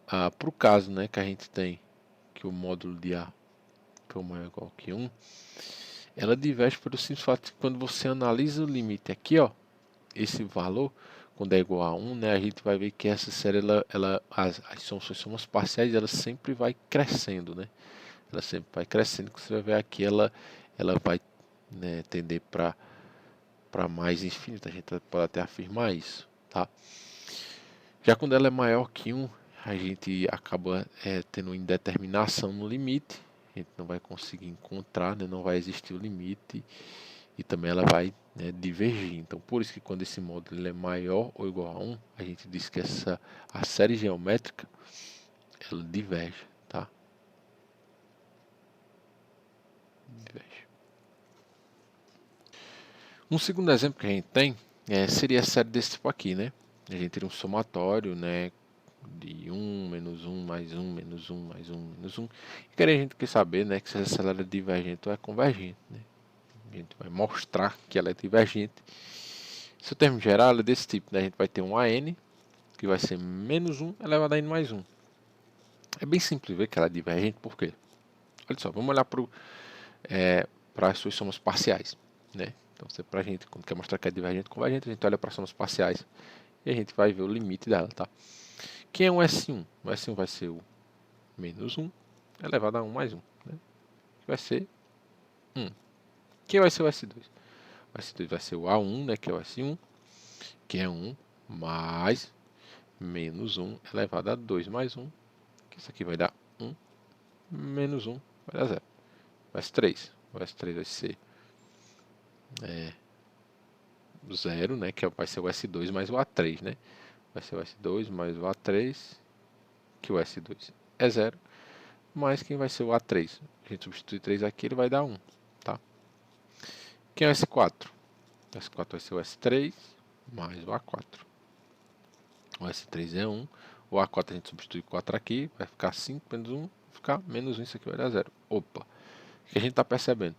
Para o caso, né, que a gente tem que o módulo de A for maior ou igual que 1, ela diverge pelo simples fato de que quando você analisa o limite aqui, ó, esse valor, quando é igual a 1, né, a gente vai ver que essa série, as somas parciais, ela sempre vai crescendo, né? Ela sempre vai crescendo, que você vai ver aqui, ela vai, né, tender para mais infinito, a gente pode até afirmar isso, tá? Já quando ela é maior que 1, a gente acaba tendo indeterminação no limite, a gente não vai conseguir encontrar, né, não vai existir o limite, e também ela vai, né, divergir. Então, por isso que quando esse módulo ele é maior ou igual a 1, a gente diz que a série geométrica ela diverge, tá? Diverge. Um segundo exemplo que a gente tem seria a série desse tipo aqui, né? A gente teria um somatório, né, de 1, menos 1, mais 1, menos 1, mais 1, menos 1. E que a gente quer saber, né, que se essa ela é divergente ou é convergente, né? A gente vai mostrar que ela é divergente. Se o termo geral é desse tipo, né, a gente vai ter um AN, que vai ser menos 1 elevado a n mais 1. É bem simples ver que ela é divergente, por quê? Olha só, vamos olhar para as suas somas parciais, né? Então, para a gente, quando quer mostrar que é divergente ou convergente, a gente olha para as somas parciais e a gente vai ver o limite dela, tá? Quem é um S1? O S1 vai ser o menos 1 elevado a 1 mais 1, né? Que vai ser 1. Quem vai ser o S2? O S2 vai ser o A1, né, que é o S1, que é 1 mais menos 1 elevado a 2 mais 1, que isso aqui vai dar 1, menos 1 vai dar 0. O S3, vai ser 0, né, que vai ser o S2 mais o A3, né? Vai ser o S2 mais o A3, que o S2 é 0. mais quem vai ser o A3. A gente substitui 3 aqui, ele vai dar 1, tá? Quem é o S4? O S4 vai ser o S3 mais o A4. O S3 é 1, o A4 a gente substitui 4 aqui, vai ficar 5 menos 1, vai ficar menos 1, isso aqui vai dar 0. Opa, o que a gente está percebendo?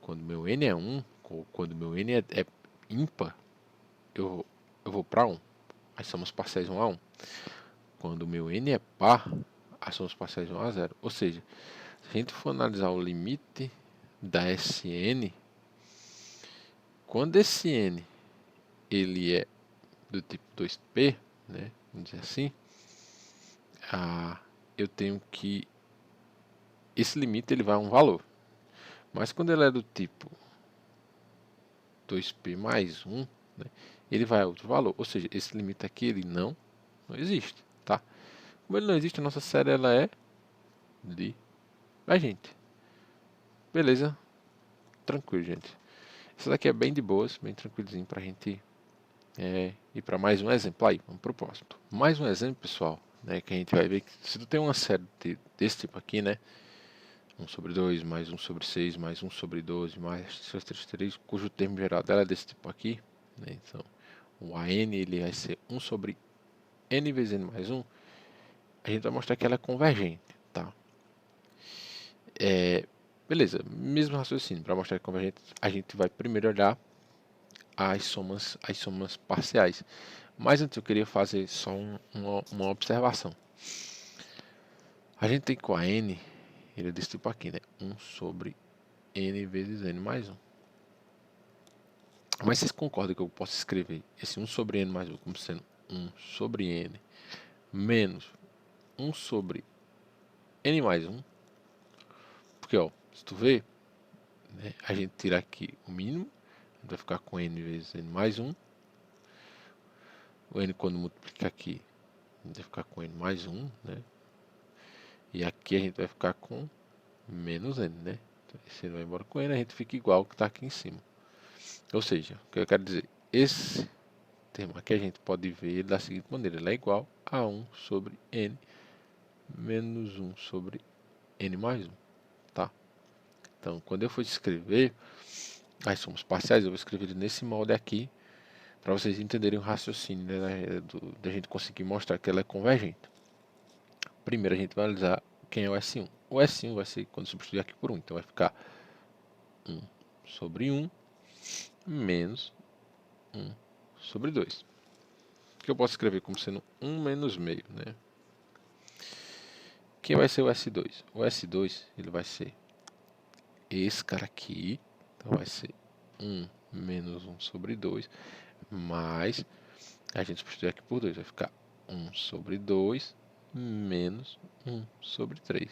Quando meu N é 1, ou quando meu N é ímpar, eu vou para 1. As somas parciais 1 a 1. Quando o meu N é par, as somas parciais 1 a 0. Ou seja, se a gente for analisar o limite da Sn, quando esse N ele é do tipo 2p, né, vamos dizer assim, eu tenho que esse limite ele vai a um valor. Mas quando ele é do tipo 2p mais 1, né, ele vai a outro valor. Ou seja, esse limite aqui ele não existe, tá? Como ele não existe, a nossa série ela é divergente. Beleza? Tranquilo, gente. Isso daqui é bem de boas, bem tranquilozinho pra gente ir para mais um exemplo aí, vamos pro próximo. Mais um exemplo, pessoal, né, que a gente vai ver que se tu tem uma série desse tipo aqui, né, 1 sobre 2, mais 1 sobre 6, mais 1 sobre 12, mais 3, cujo termo geral dela é desse tipo aqui, né, então o AN ele vai ser 1 sobre N vezes N mais 1, a gente vai mostrar que ela é convergente, tá? Beleza, mesmo raciocínio, para mostrar que é convergente, a gente vai primeiro olhar as somas parciais. Mas antes eu queria fazer só uma observação. A gente tem que o AN, ele é desse tipo aqui, né? 1 sobre N vezes N mais 1. Mas vocês concordam que eu posso escrever esse 1 sobre N mais 1 como sendo 1 sobre N menos 1 sobre N mais 1? Porque, ó, se tu vê, né, a gente tira aqui o mínimo, vai ficar com N vezes N mais 1. O N quando multiplica aqui, a gente vai ficar com N mais 1, né? E aqui a gente vai ficar com menos N, né? Então, esse N vai embora com N, a gente fica igual ao que está aqui em cima. Ou seja, o que eu quero dizer, esse termo aqui a gente pode ver da seguinte maneira, ele é igual a 1 sobre N menos 1 sobre N mais 1, tá? Então, quando eu for escrever as somas parciais, eu vou escrever nesse molde aqui, para vocês entenderem o raciocínio, né, da gente conseguir mostrar que ela é convergente. Primeiro a gente vai analisar quem é o S1. O S1 vai ser quando substituir aqui por 1, então vai ficar 1 sobre 1 menos 1 sobre 2. Que eu posso escrever como sendo 1 menos meio, né? Quem vai ser o S2? O S2 ele vai ser esse cara aqui, então vai ser 1 menos 1 sobre 2, mais, a gente substitui aqui por 2, vai ficar 1 sobre 2 menos 1 sobre 3.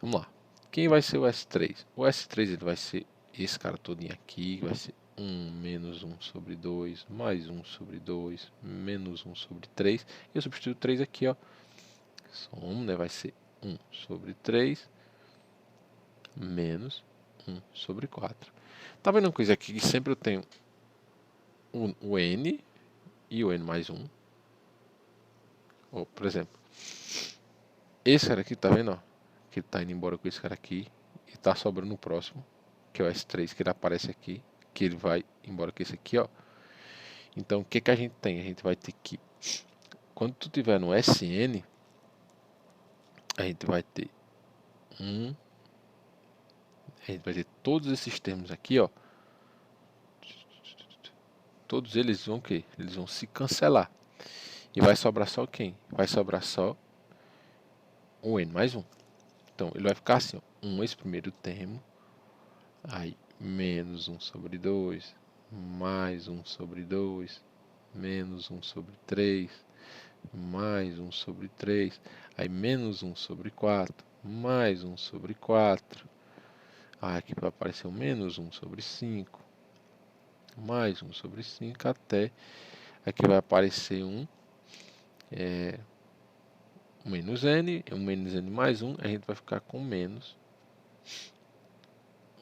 Vamos lá. Quem vai ser o S3? O S3 ele vai ser esse cara todinho aqui, vai ser 1 menos 1 sobre 2, mais 1 sobre 2, menos 1 sobre 3. E eu substituo 3 aqui, ó. Soma, né? Vai ser 1 sobre 3, menos 1 sobre 4. Tá vendo uma coisa aqui que sempre eu tenho o N e o N mais 1. Ou, por exemplo, esse cara aqui, tá vendo, ó? Que ele tá indo embora com esse cara aqui e tá sobrando o próximo, que é o S3, que ele aparece aqui, que ele vai embora com esse aqui, ó. Então, o que que a gente tem? A gente vai ter que, quando tu tiver no SN, a gente vai ter a gente vai ter todos esses termos aqui, ó. Todos eles vão o quê? Eles vão se cancelar. E vai sobrar só quem? Vai sobrar só o N mais 1. Então, ele vai ficar assim, ó, esse primeiro termo, aí menos 1 sobre 2, mais 1 sobre 2, menos 1 sobre 3, mais 1 sobre 3, aí menos 1 sobre 4, mais 1 sobre 4, aqui vai aparecer o menos 1 sobre 5, mais 1 sobre 5, até aqui vai aparecer um menos n, um menos n mais 1, a gente vai ficar com menos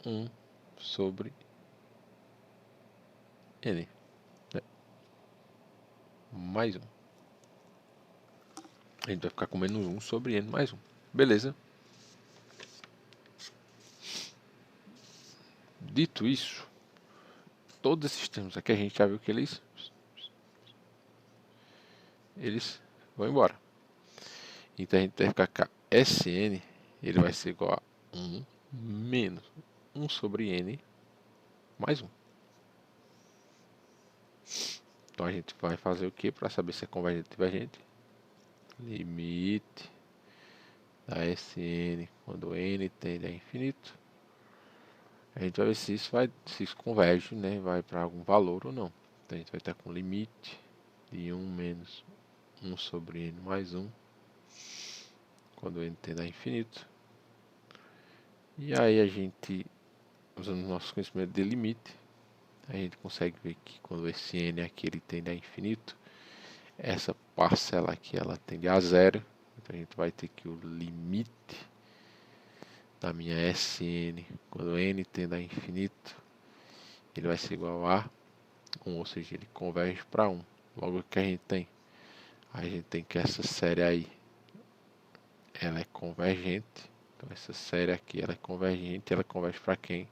1 sobre n, né? Mais 1. A gente vai ficar com menos 1 sobre n mais 1. Beleza. Dito isso, todos esses termos aqui a gente já viu que eles vão embora. Então a gente vai ficar com Sn, ele vai ser igual a 1 menos 1 sobre n mais 1. Então a gente vai fazer o que para saber se é convergente ou divergente? Limite da Sn quando n tende a infinito. A gente vai ver se isso converge, né? Vai para algum valor ou não. Então a gente vai estar com limite de 1 menos 1 sobre n mais 1 quando n tende a infinito. E aí a gente, usando o nosso conhecimento de limite, a gente consegue ver que quando esse n aqui ele tende a infinito, essa parcela aqui ela tende a zero. Então a gente vai ter que o limite da minha Sn quando n tende a infinito, ele vai ser igual a 1, ou seja, ele converge para 1. Logo, o que a gente tem? A gente tem que essa série aí, ela é convergente. Então essa série aqui, ela é convergente. Ela converge para quem?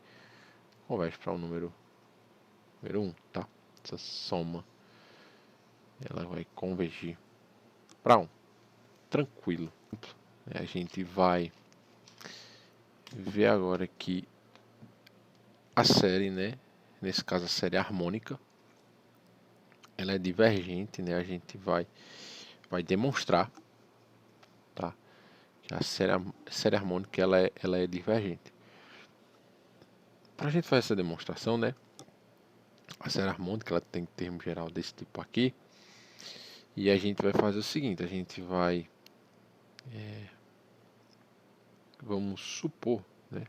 Converge para o número 1, tá? Essa soma, ela vai convergir para 1. Tranquilo. A gente vai ver agora que a série, né? Nesse caso a série harmônica, ela é divergente, né? A gente vai demonstrar, tá? Que a série harmônica ela é divergente. Para a gente fazer essa demonstração, né? A série harmônica ela tem termo geral desse tipo aqui. E a gente vai fazer o seguinte, a gente vai vamos supor, né?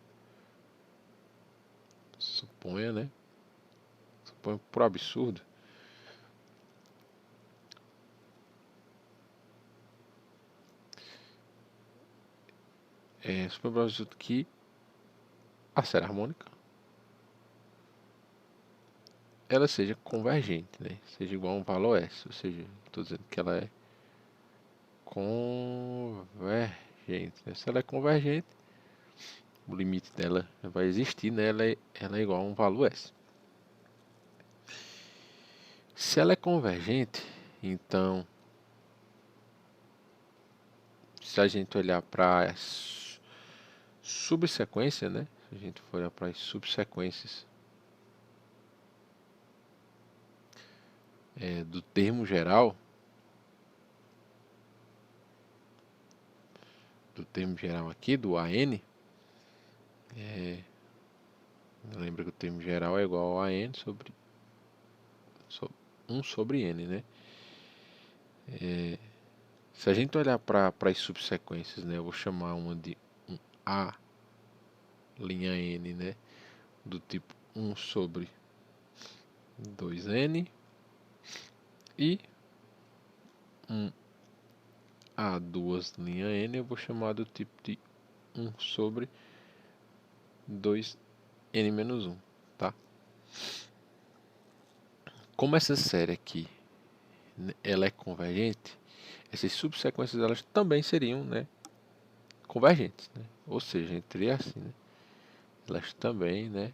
Suponha, né? Suponha por absurdo suponha por absurdo que a série harmônica ela seja convergente, né? Seja igual a um valor S, ou seja, estou dizendo que ela é convergente, né? Se ela é convergente, o limite dela vai existir, né? Ela é igual a um valor S. Se ela é convergente, então, se a gente olhar para as subsequências, né? Se a gente for olhar para as subsequências do termo geral, aqui, do AN, lembra que o termo geral é igual a n sobre 1 sobre n, né? Se a gente olhar para as subsequências, né? Eu vou chamar uma de A' n, né? Do tipo 1 sobre 2n e um A2' n eu vou chamar do tipo de 1 sobre 2n menos 1, tá? Como essa série aqui ela é convergente, essas subsequências elas também seriam, né, convergentes, né? Ou seja, a gente teria assim, né? Elas também, né,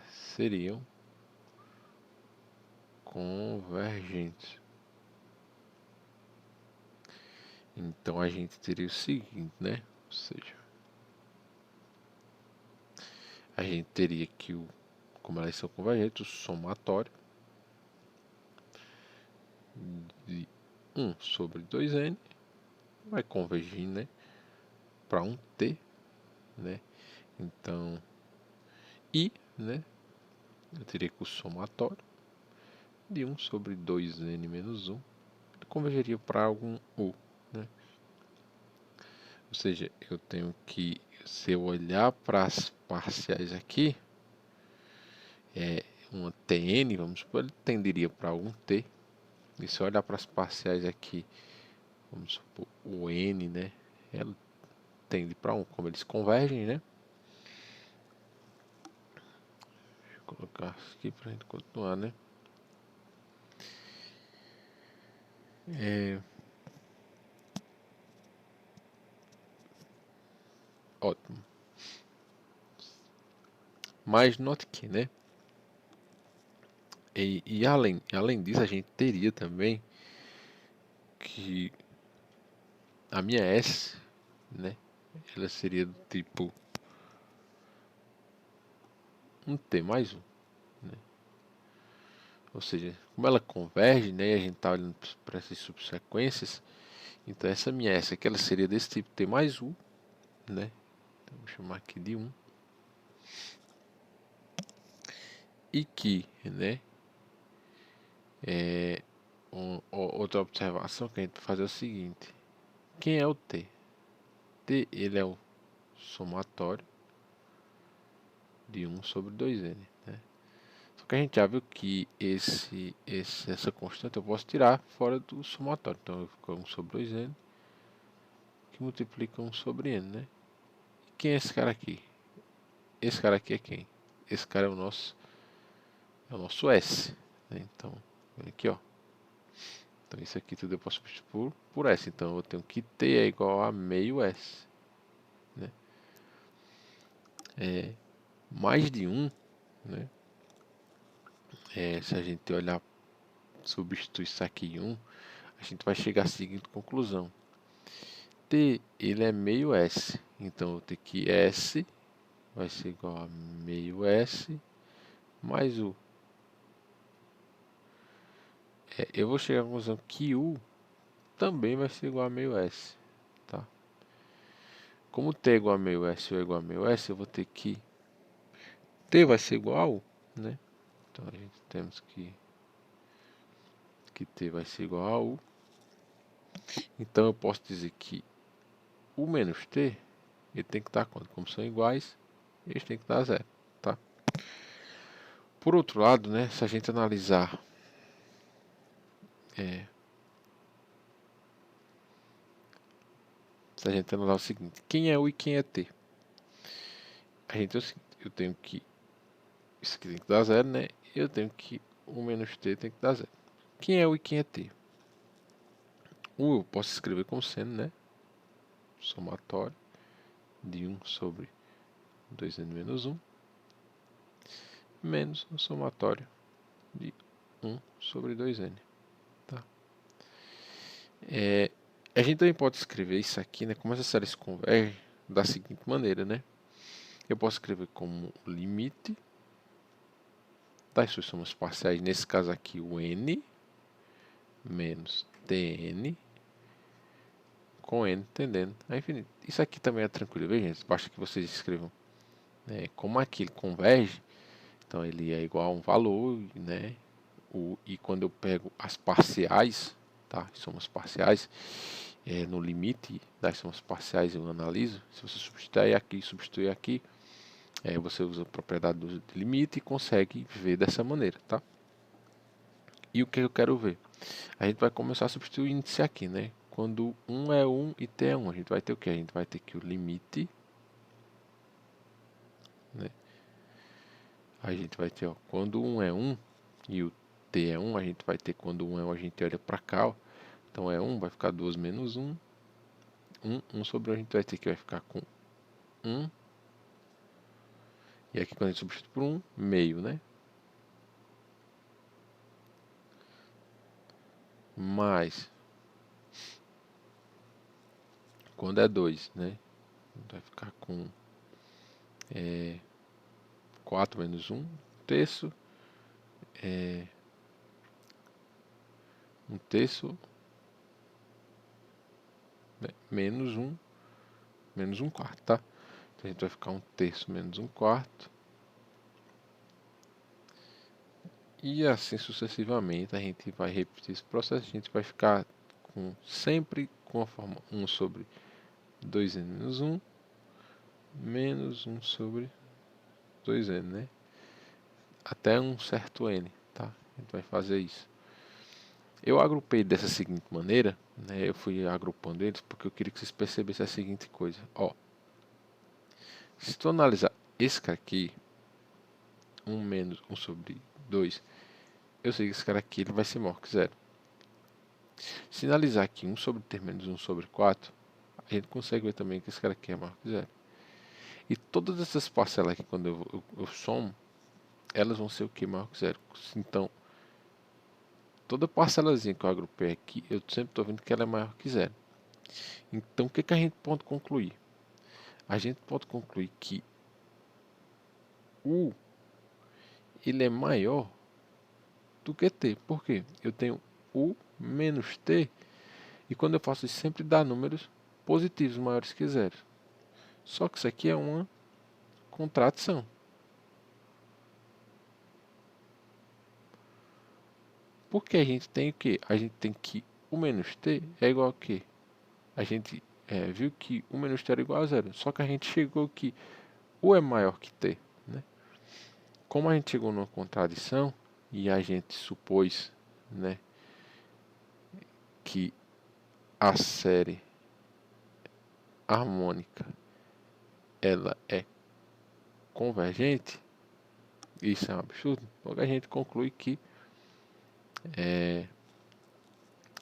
seriam convergentes. Então a gente teria o seguinte, né? Ou seja, a gente teria que como elas são convergentes, o somatório de 1 sobre 2n vai convergir, né, para um t, né? Então, né, eu teria que o somatório de 1 sobre 2n menos 1 convergeria para algum u, né? Ou seja, eu tenho que, se eu olhar para as parciais aqui, uma tn, vamos supor, ele tenderia para algum t. E se eu olhar para as parciais aqui, vamos supor, o n, né? Ela tende para 1, como eles convergem, né? Deixa eu colocar aqui para a gente continuar, né? Mas note que, né? E além disso, a gente teria também que a minha S, né? Ela seria do tipo um T mais um, né? Ou seja, como ela converge, né? E a gente está olhando para essas subsequências, então essa minha S aqui, ela seria desse tipo T mais um, né? Então, vou chamar aqui de 1. E que, né? Outra observação que a gente vai fazer é o seguinte: quem é o T? T, ele é o somatório de 1 sobre 2n, né? Só que a gente já viu que essa constante eu posso tirar fora do somatório. Então fica 1 sobre 2n, que multiplica 1 sobre n, né? E quem é esse cara aqui? Esse cara aqui é quem? Esse cara é o nosso S, né? Então, olha aqui, ó. Então isso aqui tudo eu posso substituir por S. Então eu tenho que T é igual a meio S, né? Mais de 1, né? Se a gente olhar, substituir isso aqui em 1, a gente vai chegar à seguinte conclusão: T, ele é meio S, então eu vou ter que S vai ser igual a meio S mais U. Eu vou chegar à conclusão que U também vai ser igual a meio S, tá? Como T é igual a meio S ou é igual a meio S, eu vou ter que T vai ser igual a U, né? Então a gente temos que T vai ser igual a U. Então eu posso dizer que U menos T, ele tem que estar quanto? Como são iguais, eles têm que dar zero, tá? Por outro lado, né, se a gente analisar o seguinte: quem é U e quem é T? A gente é o seguinte: eu tenho que isso aqui tem que dar zero, né? E eu tenho que U menos T tem que dar zero. Quem é U e quem é T? U eu posso escrever como sendo, né, somatório de 1 sobre 2n menos 1 menos o somatório de 1 sobre 2n, tá? A gente também pode escrever isso aqui, né, como essa série se converge, da seguinte maneira, né? Eu posso escrever como limite das suas somas parciais, nesse caso aqui o n menos tn com n tendendo a infinito. Isso aqui também é tranquilo, veja, gente? Basta que vocês escrevam, né, como aqui ele converge, então ele é igual a um valor, né? E quando eu pego as parciais, tá? Somas parciais, no limite das somas parciais eu analiso. Se você substituir aqui, você usa a propriedade do limite e consegue ver dessa maneira, tá? E o que eu quero ver? A gente vai começar a substituir o índice aqui, né? Quando 1 é 1 e t é 1, a gente vai ter o que? A gente vai ter que o limite, né? A gente vai ter, ó, quando 1 é 1 e o t é 1, a gente vai ter quando 1 é 1, a gente olha para cá, ó. Então é 1, vai ficar 2 menos 1. 1 sobre 1 a gente vai ter que vai ficar com 1. E aqui quando a gente substitui por 1, meio, né? Mais, quando é 2, né? Vai ficar com 4 menos 1 terço. 1 terço, né? Menos 1 quarto, tá? Então a gente vai ficar 1 terço menos 1 quarto. E assim sucessivamente a gente vai repetir esse processo. A gente vai ficar sempre com a forma 1 sobre 2n menos 1 menos 1 sobre 2n, né? Até um certo n, tá? A gente vai fazer isso. Eu agrupei dessa seguinte maneira, né? Eu fui agrupando eles porque eu queria que vocês percebessem a seguinte coisa. Ó, se tu analisar esse cara aqui, 1 menos 1 sobre 2, eu sei que esse cara aqui ele vai ser maior que zero. Se analisar aqui 1 sobre 3 menos 1 sobre 4, a gente consegue ver também que esse cara aqui é maior que zero. E todas essas parcelas aqui, quando eu somo, elas vão ser o que? Maior que zero. Então, toda parcelazinha que eu agrupei aqui, eu sempre estou vendo que ela é maior que zero. Então, o que, que a gente pode concluir? A gente pode concluir que U ele é maior do que T. Por quê? Eu tenho U menos T, e quando eu faço isso sempre dá números positivos maiores que zero. Só que isso aqui é uma contradição. Porque a gente tem o quê? A gente tem que U menos T é igual a quê? A gente viu que U menos T era igual a zero. Só que a gente chegou que U é maior que T, né? Como a gente chegou numa contradição e a gente supôs, né, que a série harmônica ela é convergente, isso é um absurdo. Logo a gente conclui que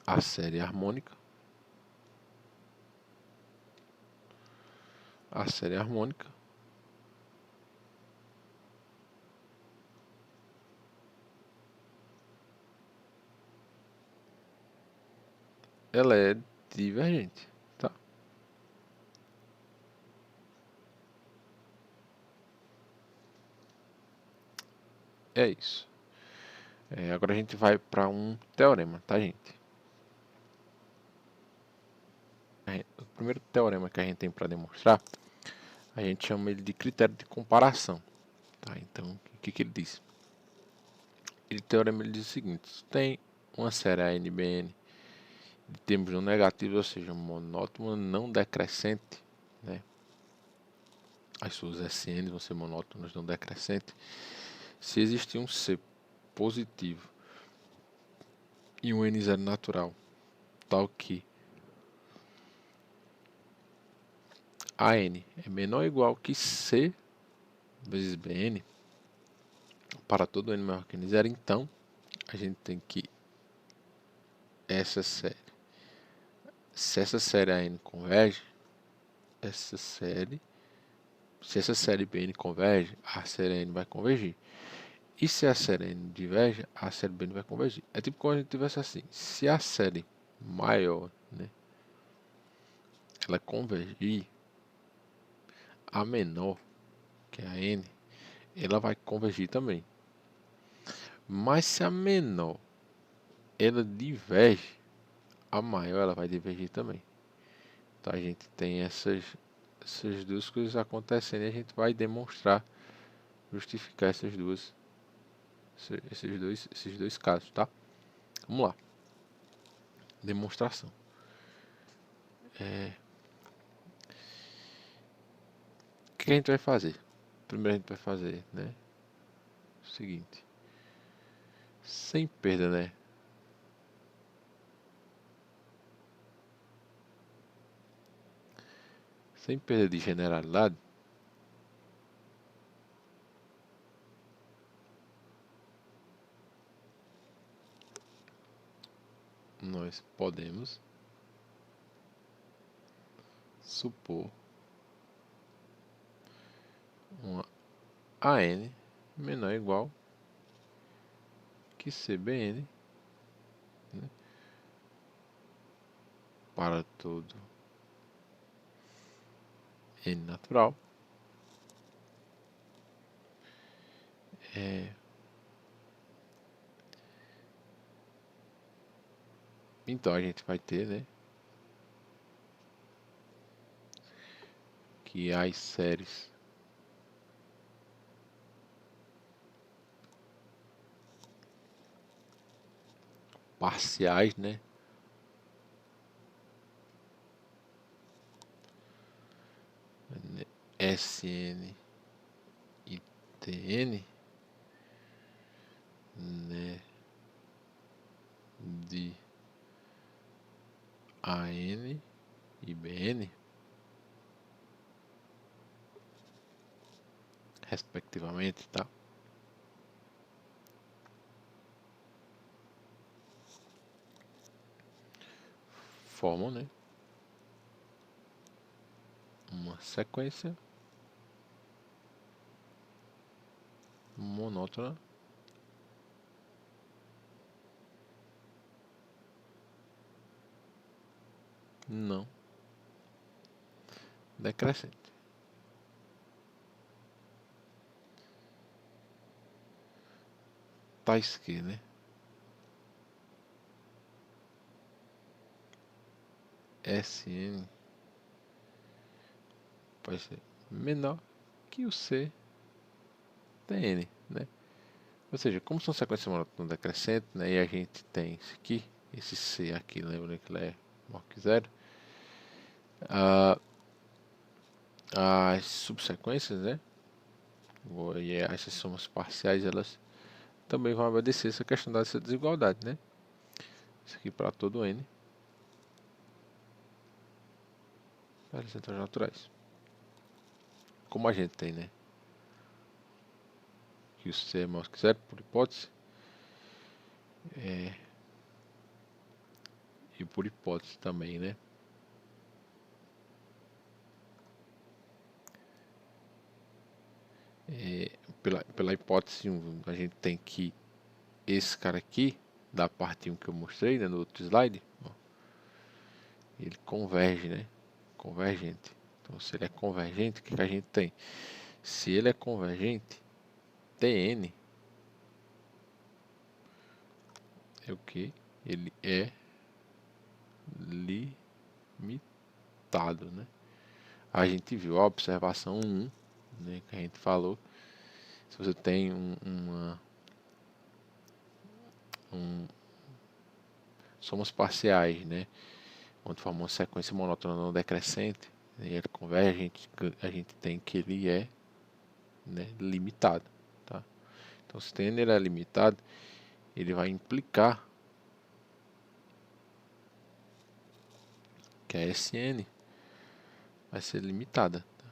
a série harmônica, a série harmônica ela é divergente, tá? É isso. Agora a gente vai para um teorema, tá, gente? O primeiro teorema que a gente tem para demonstrar, a gente chama ele de critério de comparação, tá? Então, o que, que ele diz? Ele teorema ele diz o seguinte: se tem uma série ANBN de termos não negativos, ou seja, monótona não decrescente, né? As suas SN vão ser monótonas não decrescentes. Se existir um C positivo e um N0 natural, tal que AN é menor ou igual que C vezes BN, para todo N maior que N0, então a gente tem que essa série, se essa série AN converge, essa série, se essa série BN converge, a série N vai convergir. E se a série N diverge, a série BN vai convergir. É tipo como a gente tivesse assim, se a série maior, né, ela convergir, a menor, que é a N, ela vai convergir também. Mas se a menor ela diverge, a maior ela vai divergir também. Então a gente tem essas duas coisas acontecendo e a gente vai demonstrar, justificar esses dois casos, tá? Vamos lá. Demonstração. O que a gente vai fazer? Primeiro a gente vai fazer, né? O seguinte. Sem perda, né? Sem perda de generalidade, nós podemos supor uma AN menor ou igual que CBN, né, para todo N natural. Então a gente vai ter, né, que as séries parciais, né, SN e TN, né, de AN e BN, respectivamente, tá? Formam, né, uma sequência monótona, não decrescente. Tais que, né? Sn vai ser menor que o CTN, né? Ou seja, como são sequências monótonas decrescentes, né? E a gente tem isso aqui, esse C aqui, lembra que ele é maior que zero. As subsequências, né? E essas somas parciais, elas também vão obedecer essa questão dessa desigualdade, né? Isso aqui para todo n para centrais naturais. Como a gente tem, né? Que o C é maior que zero, por hipótese. E por hipótese também, né? Pela hipótese 1, a gente tem que esse cara aqui, da parte 1 que eu mostrei, né, no outro slide, ó, ele converge, né? Convergente. Então, se ele é convergente, o que a gente tem? Se ele é convergente, Tn é o que? Ele é limitado, né? A gente viu a observação 1, né, que a gente falou. Se você tem somos parciais, né, onde forma uma sequência monótona não decrescente, e ele converge, a gente tem que ele é, né, limitado, tá? Então, se Tn ele é limitado, ele vai implicar que a Sn vai ser limitada. Tá?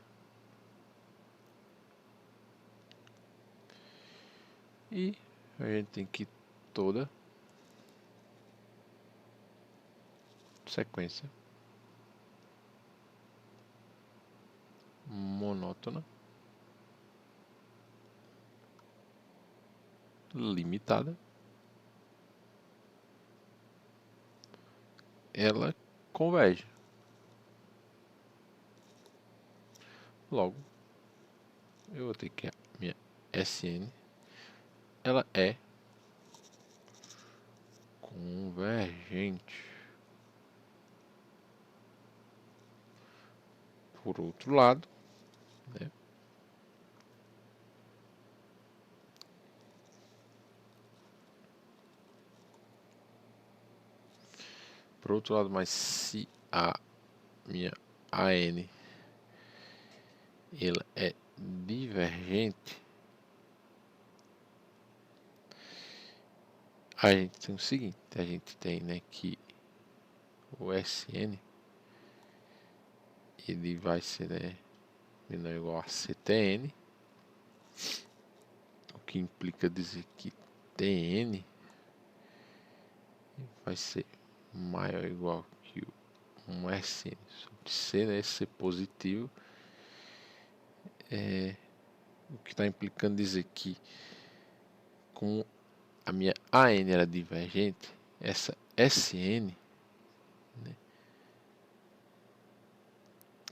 E a gente tem que toda sequência monótona limitada, ela converge. Logo, eu vou ter que a minha Sn ela é convergente. Por outro lado, né, mas se a minha AN ela é divergente, a gente tem o seguinte, a gente tem, né, que o Sn ele vai ser, né, menor ou igual a Ctn, o que implica dizer que Tn vai ser maior ou igual que um Sn sobre C, né, ser positivo, o que está implicando dizer que com a minha AN era divergente, essa Sn, né,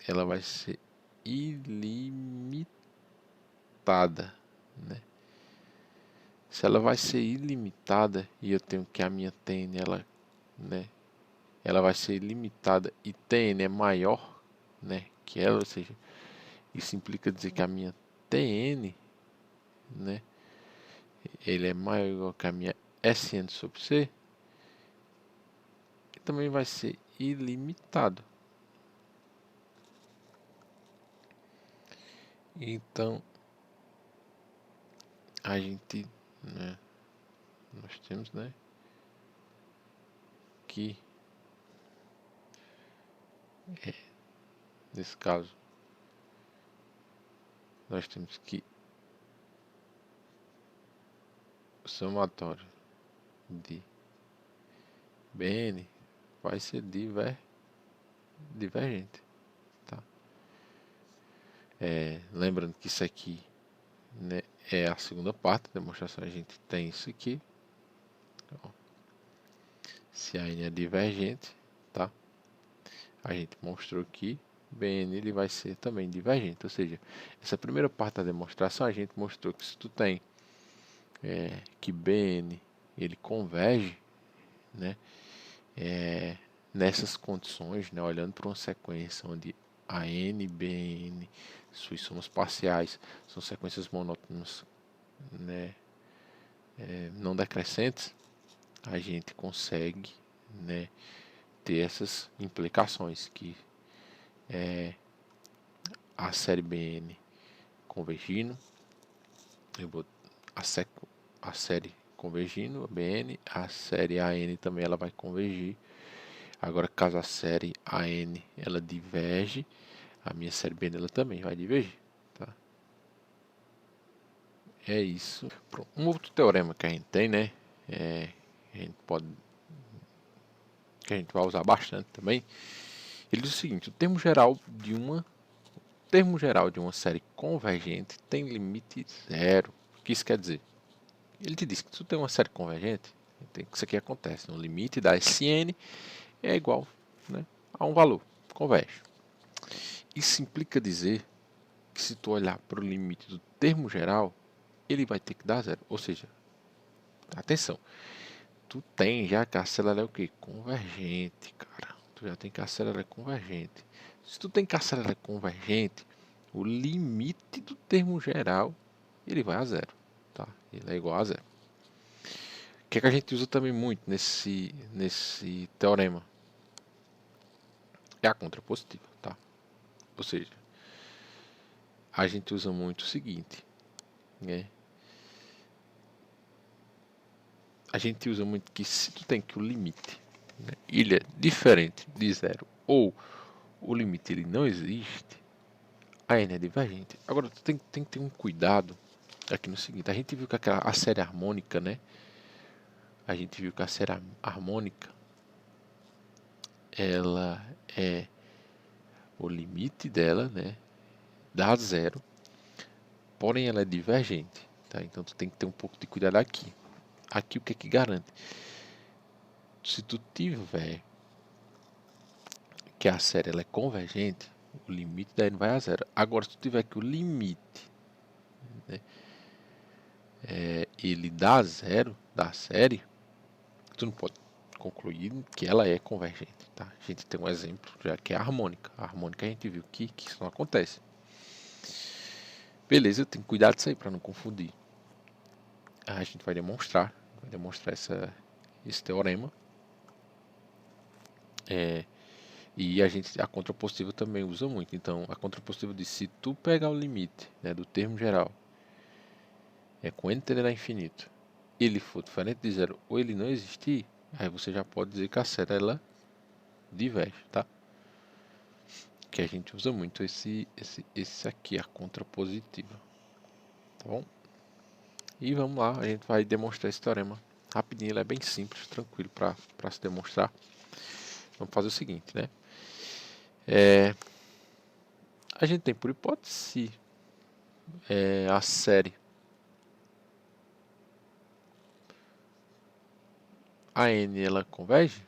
ela vai ser ilimitada, né? Se ela vai ser ilimitada e eu tenho que a minha Tn ela, né, ela vai ser ilimitada e Tn é maior, né, que ela, ou seja, isso implica dizer que a minha Tn, né, ele é maior ou igual que a minha Sn sobre C, e também vai ser ilimitado. Então, a gente, né, nós temos, né, que nesse caso nós temos que o somatório de Bn vai ser divergente, tá? Lembrando que isso aqui, né, é a segunda parte da demonstração. A gente tem isso aqui. Então, se a n é divergente, tá? A gente mostrou que Bn ele vai ser também divergente, ou seja, essa primeira parte da demonstração a gente mostrou que se tu tem que Bn ele converge, né, nessas condições, né, olhando para uma sequência onde a n, Bn, suas somas parciais são sequências monótonas, né, não decrescentes, a gente consegue, né, ter essas implicações que a série Bn convergindo, eu vou a, a série convergindo, a Bn, a série An também ela vai convergir. Agora, caso a série An ela diverge, a minha série Bn ela também vai divergir, tá? É isso. Um outro teorema que a gente tem, né? A gente pode, que a gente vai usar bastante também. Ele diz o seguinte: o termo geral de uma série convergente tem limite zero. O que isso quer dizer? Ele te diz que se tu tem uma série convergente, isso aqui acontece. O limite da Sn é igual, né, a um valor, converge. Isso implica dizer que se tu olhar para o limite do termo geral, ele vai ter que dar zero. Ou seja, atenção, tu tem já que a célula é o que? Convergente, cara. Tu já tem que a célula é convergente. Se tu tem que a célula é convergente, o limite do termo geral ele vai a zero, tá? Ele é igual a zero. O que é que a gente usa também muito nesse teorema? É a contrapositiva, tá? Ou seja, a gente usa muito o seguinte, né? A gente usa muito que se tu tem que o limite, né, ele é diferente de zero ou o limite ele não existe, a n é divergente. Agora tu tem que ter um cuidado aqui no seguinte, a gente viu que a série harmônica, né? A gente viu que a série harmônica ela é o limite dela, né? Dá zero, porém ela é divergente, tá? Então tu tem que ter um pouco de cuidado aqui. Aqui o que é que garante? Se tu tiver que a série ela é convergente, o limite da n vai a zero. Agora, se tu tiver que o limite, né, ele dá zero da série, tu não pode concluir que ela é convergente, tá? A gente tem um exemplo já que é a harmônica. A harmônica a gente viu que isso não acontece. Beleza, eu tenho que cuidar disso aí para não confundir. A gente vai demonstrar esse teorema. E a contrapositiva também usa muito. Então, a contrapositiva diz: se tu pegar o limite, né, do termo geral, com n tendendo a infinito, ele for diferente de zero ou ele não existir, aí você já pode dizer que a série ela diverge, tá? Que a gente usa muito esse aqui, a contrapositiva, tá bom? E vamos lá, a gente vai demonstrar esse teorema rapidinho. Ele é bem simples, tranquilo para se demonstrar. Vamos fazer o seguinte, né? A gente tem por hipótese a série AN ela converge,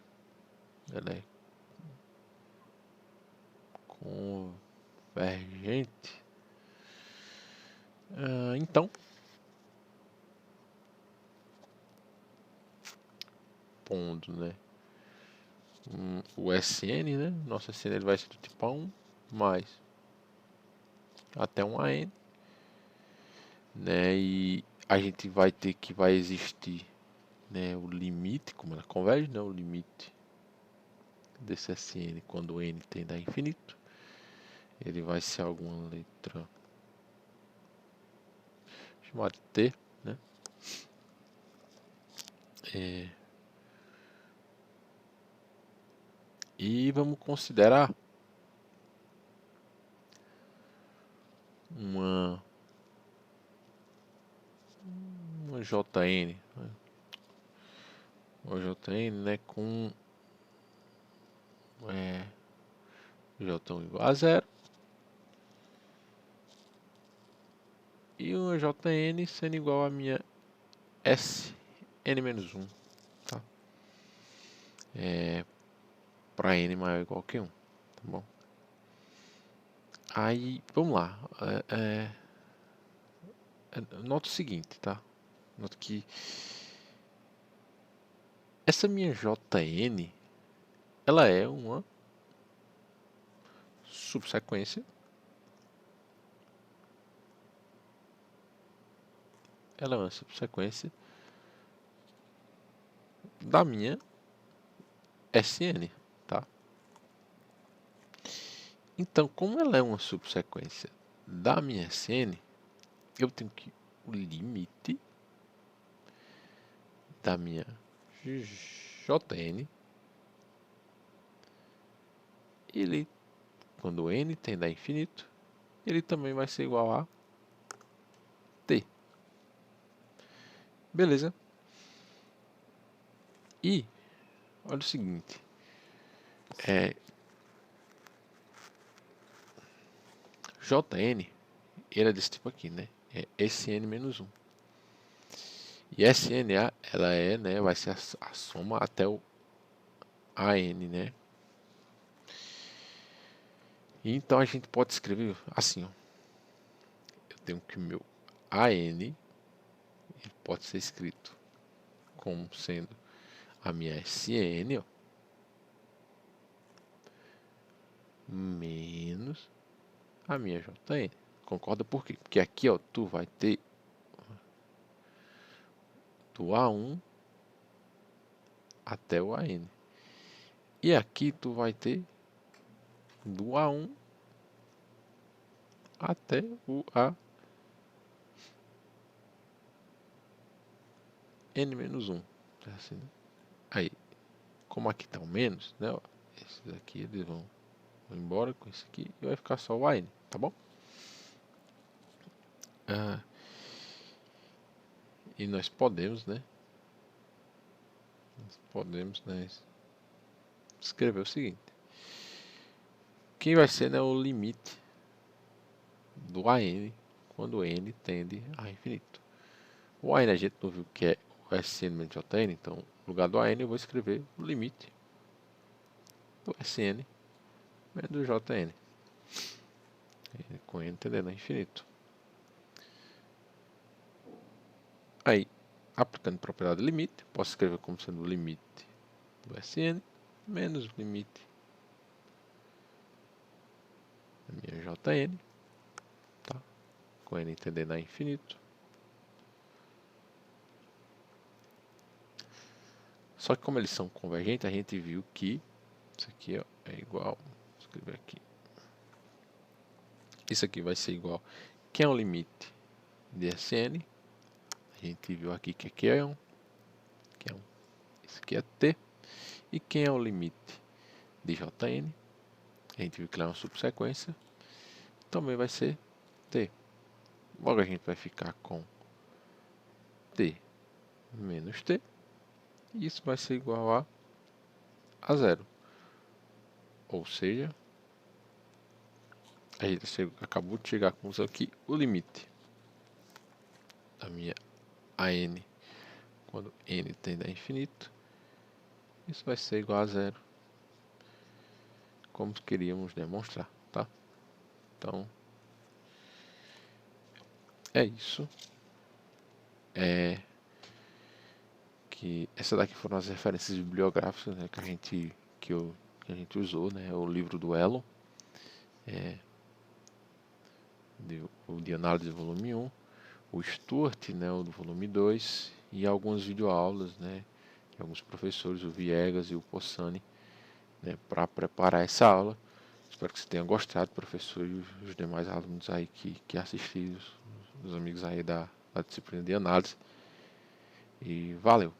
ela é convergente. Então, pondo, né, o Sn, né, nosso Sn ele vai ser do tipo A1 mais até um AN, né, e a gente vai ter que vai existir, né, o limite, como ela converge, né, o limite desse Sn quando o n tende a infinito, ele vai ser alguma letra chamada T, né, e vamos considerar uma Jn, né, uma Jn, né, com J1 igual a zero e uma Jn sendo igual a minha Sn-1, tá? Para n maior ou igual que 1, tá bom? Aí, vamos lá. Nota o seguinte, tá? Nota que essa minha Jn, ela é uma subsequência. Ela é uma subsequência da minha Sn, tá? Então, como ela é uma subsequência da minha Sn, eu tenho que o limite da minha Jn, ele, quando n tende a infinito, ele também vai ser igual a t. Beleza? E, olha o seguinte, Jn, ele é desse tipo aqui, né? É Sn-1. E Sn, ela é, né, vai ser a soma até o An, né? E então a gente pode escrever assim, ó. Eu tenho que o meu An, ele pode ser escrito como sendo a minha Sn, ó, menos a minha Jn. Concorda por quê? Porque aqui, ó, tu vai ter do A1 até o An. E aqui tu vai ter do A1 até o An-1. Assim, né? Aí, como aqui tá o menos, né? Ó, esses aqui eles vão embora com esse aqui e vai ficar só o An, tá bom? E nós podemos, né? Escrever o seguinte: quem vai ser, né, o limite do An quando n tende a infinito? O An a gente não viu que é o Sn menos Jn, então no lugar do An eu vou escrever o limite do Sn menos do Jn, com n tendendo a infinito. Aí, aplicando a propriedade limite, posso escrever como sendo o limite do Sn menos o limite da minha Jn, tá? Com n tendendo a infinito. Só que como eles são convergentes, a gente viu que isso aqui, ó, é igual, vou escrever aqui, isso aqui vai ser igual, quem é o limite de Sn, a gente viu aqui que aqui é 1, que é 1, isso aqui é t, e quem é o limite de Jn, a gente viu que lá é uma subsequência, também vai ser t. Logo a gente vai ficar com t menos t, e isso vai ser igual a zero. Ou seja, a gente acabou de chegar com isso aqui, o limite da minha An quando n tende a infinito, isso vai ser igual a zero, como queríamos demonstrar, tá? Então, é isso. Que essa daqui foram as referências bibliográficas, né, que a gente usou, né? O livro do Elon, o de análise volume 1, o Stuart, né, o do volume 2, e algumas videoaulas, né, de alguns professores, o Viegas e o Possani, né, para preparar essa aula. Espero que você tenha gostado, professor, e os demais alunos aí que assistiram, os amigos aí da disciplina de análise. E valeu!